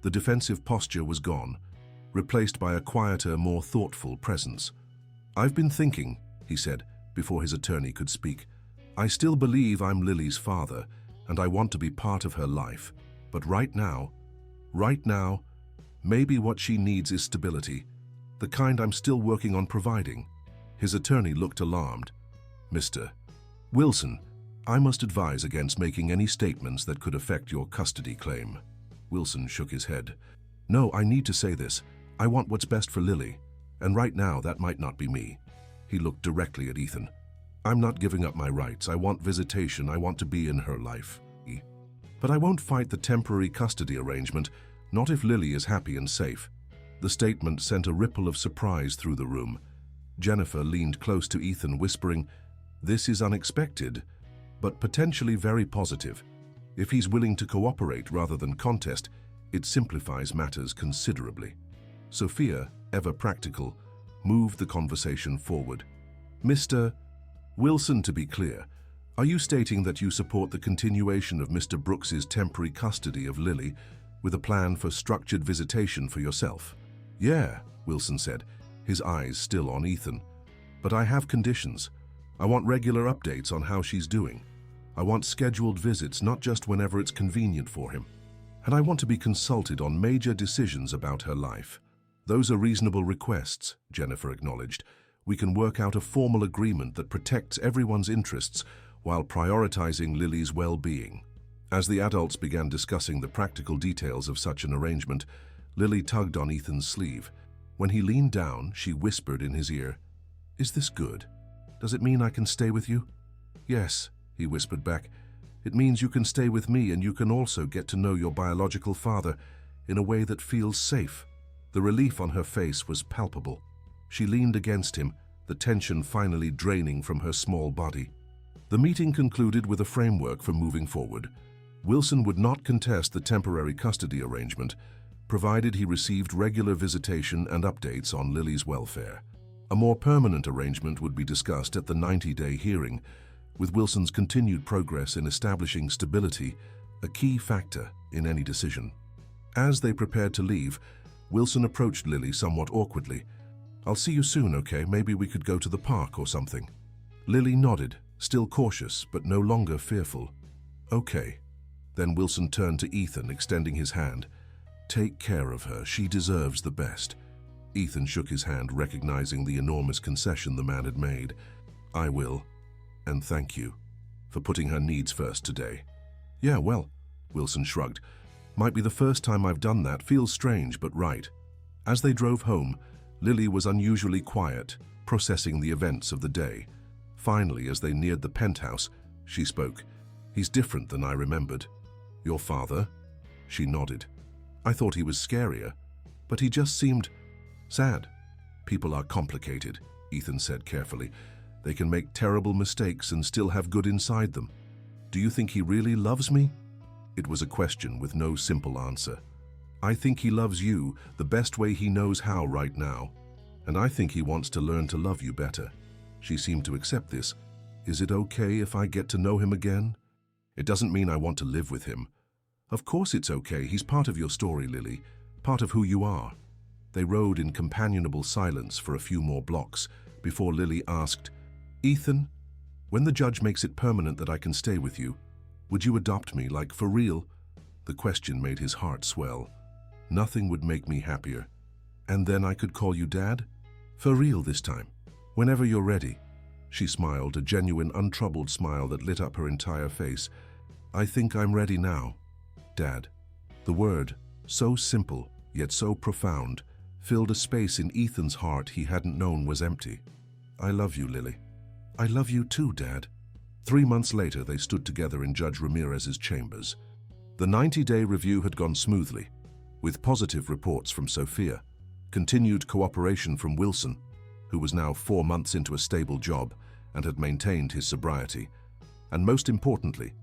The defensive posture was gone, replaced by a quieter, more thoughtful presence. "I've been thinking," he said, before his attorney could speak. "I still believe I'm Lily's father, and I want to be part of her life. But right now, maybe what she needs is stability, the kind I'm still working on providing." His attorney looked alarmed. "Mr. Wilson, I must advise against making any statements that could affect your custody claim." Wilson shook his head. "No, I need to say this. I want what's best for Lily, and right now that might not be me." He looked directly at Ethan. "I'm not giving up my rights. I want visitation. I want to be in her life. But I won't fight the temporary custody arrangement, not if Lily is happy and safe." The statement sent a ripple of surprise through the room. Jennifer leaned close to Ethan, whispering, "This is unexpected, but potentially very positive. If he's willing to cooperate rather than contest, it simplifies matters considerably." Sophia, ever practical, moved the conversation forward. "Mr. Wilson, to be clear, are you stating that you support the continuation of Mr. Brooks's temporary custody of Lily with a plan for structured visitation for yourself?" "Yeah," Wilson said, his eyes still on Ethan. "But I have conditions. I want regular updates on how she's doing. I want scheduled visits, not just whenever it's convenient for him. And I want to be consulted on major decisions about her life." "Those are reasonable requests," Jennifer acknowledged. "We can work out a formal agreement that protects everyone's interests while prioritizing Lily's well-being." As the adults began discussing the practical details of such an arrangement, Lily tugged on Ethan's sleeve. When he leaned down, she whispered in his ear, "Is this good? Does it mean I can stay with you?" "Yes," he whispered back. "It means you can stay with me and you can also get to know your biological father in a way that feels safe." The relief on her face was palpable. She leaned against him, the tension finally draining from her small body. The meeting concluded with a framework for moving forward. Wilson would not contest the temporary custody arrangement, provided he received regular visitation and updates on Lily's welfare. A more permanent arrangement would be discussed at the 90-day hearing, with Wilson's continued progress in establishing stability a key factor in any decision. As they prepared to leave, Wilson approached Lily somewhat awkwardly. "I'll see you soon, okay? Maybe we could go to the park or something." Lily nodded, still cautious but no longer fearful. "Okay." Then Wilson turned to Ethan, extending his hand. "Take care of her. She deserves the best." Ethan shook his hand, recognizing the enormous concession the man had made. "I will. And thank you for putting her needs first today." "Yeah, well," Wilson shrugged. "Might be the first time I've done that. Feels strange, but right." As they drove home, Lily was unusually quiet, processing the events of the day. Finally, as they neared the penthouse, she spoke. "He's different than I remembered." "Your father?" She nodded. "I thought he was scarier, but he just seemed sad." "People are complicated," Ethan said carefully. "They can make terrible mistakes and still have good inside them. Do you think he really loves me?" It was a question with no simple answer. "I think he loves you the best way he knows how right now. And I think he wants to learn to love you better." She seemed to accept this. "Is it okay if I get to know him again?" "It doesn't mean I want to live with him." "Of course it's okay. He's part of your story, Lily. Part of who you are." They rode in companionable silence for a few more blocks before Lily asked, "Ethan, when the judge makes it permanent that I can stay with you, would you adopt me, like for real?" The question made his heart swell. "Nothing would make me happier. And then I could call you Dad? For real this time, whenever you're ready." She smiled, a genuine, untroubled smile that lit up her entire face. "I think I'm ready now, Dad." The word, so simple yet so profound, filled a space in Ethan's heart he hadn't known was empty. "I love you, Lily." "I love you too, Dad." 3 months later, they stood together in Judge Ramirez's chambers. The 90-day review had gone smoothly, with positive reports from Sophia, continued cooperation from Wilson, who was now 4 months into a stable job and had maintained his sobriety, and most importantly,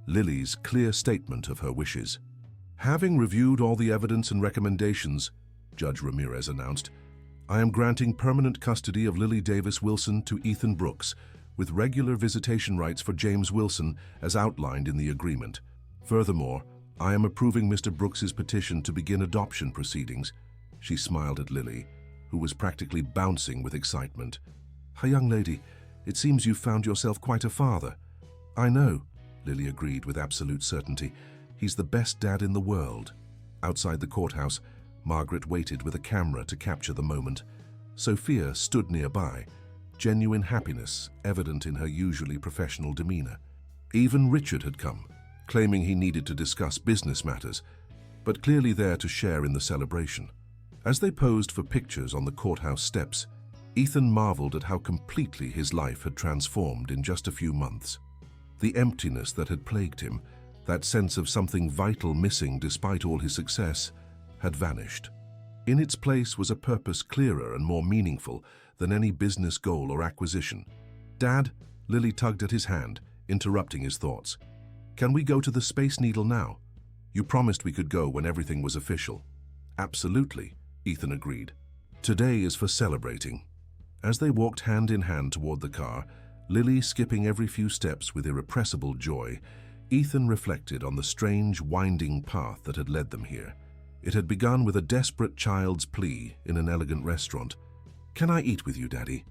Lily's clear statement of her wishes. "Having reviewed all the evidence and recommendations," Judge Ramirez announced, "I am granting permanent custody of Lily Davis Wilson to Ethan Brooks, with regular visitation rights for James Wilson as outlined in the agreement. Furthermore, I am approving Mr. Brooks's petition to begin adoption proceedings." She smiled at Lily, who was practically bouncing with excitement. "Young lady, it seems you've found yourself quite a father." "I know," Lily agreed with absolute certainty. "He's the best dad in the world." Outside the courthouse, Margaret waited with a camera to capture the moment. Sophia stood nearby, genuine happiness evident in her usually professional demeanor. Even Richard had come, claiming he needed to discuss business matters, but clearly there to share in the celebration. As they posed for pictures on the courthouse steps, Ethan marveled at how completely his life had transformed in just a few months. The emptiness that had plagued him, that sense of something vital missing despite all his success, had vanished. In its place was a purpose clearer and more meaningful than any business goal or acquisition. "Dad," Lily tugged at his hand, interrupting his thoughts. "Can we go to the Space Needle now? You promised we could go when everything was official." "Absolutely," Ethan agreed. "Today is for celebrating." As they walked hand in hand toward the car, Lily skipping every few steps with irrepressible joy, Ethan reflected on the strange, winding path that had led them here. It had begun with a desperate child's plea in an elegant restaurant. "Can I eat with you, Daddy?"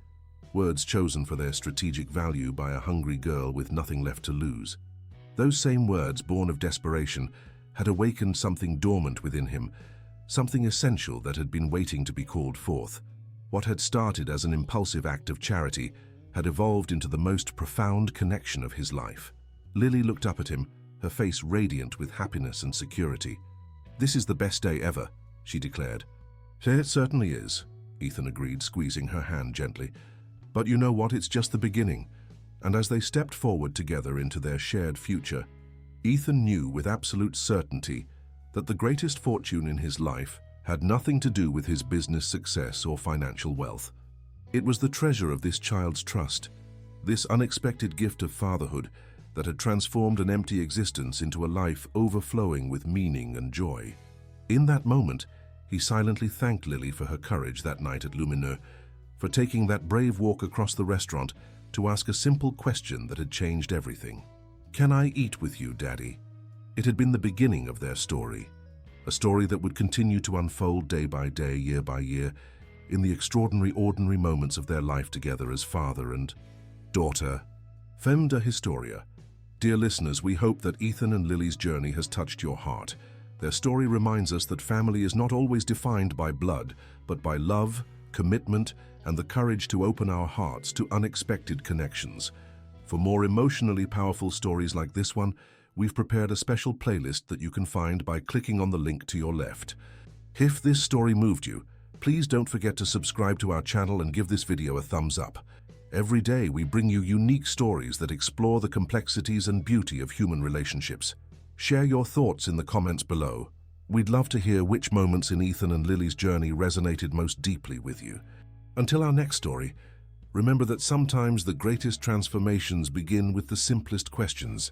Words chosen for their strategic value by a hungry girl with nothing left to lose. Those same words, born of desperation, had awakened something dormant within him, something essential that had been waiting to be called forth. What had started as an impulsive act of charity had evolved into the most profound connection of his life. Lily looked up at him, her face radiant with happiness and security. "This is the best day ever," she declared. "It certainly is," Ethan agreed, squeezing her hand gently. "But you know what? It's just the beginning." And as they stepped forward together into their shared future, Ethan knew with absolute certainty that the greatest fortune in his life had nothing to do with his business success or financial wealth. It was the treasure of this child's trust, this unexpected gift of fatherhood that had transformed an empty existence into a life overflowing with meaning and joy. In that moment, he silently thanked Lily for her courage that night at Lumineux, for taking that brave walk across the restaurant to ask a simple question that had changed everything. "Can I eat with you, Daddy?" It had been the beginning of their story, a story that would continue to unfold day by day, year by year, in the extraordinary, ordinary moments of their life together as father and daughter. Femme de Historia. Dear listeners, we hope that Ethan and Lily's journey has touched your heart. Their story reminds us that family is not always defined by blood, but by love, commitment, and the courage to open our hearts to unexpected connections. For more emotionally powerful stories like this one, we've prepared a special playlist that you can find by clicking on the link to your left. If this story moved you, please don't forget to subscribe to our channel and give this video a thumbs up. Every day we bring you unique stories that explore the complexities and beauty of human relationships. Share your thoughts in the comments below. We'd love to hear which moments in Ethan and Lily's journey resonated most deeply with you. Until our next story, remember that sometimes the greatest transformations begin with the simplest questions.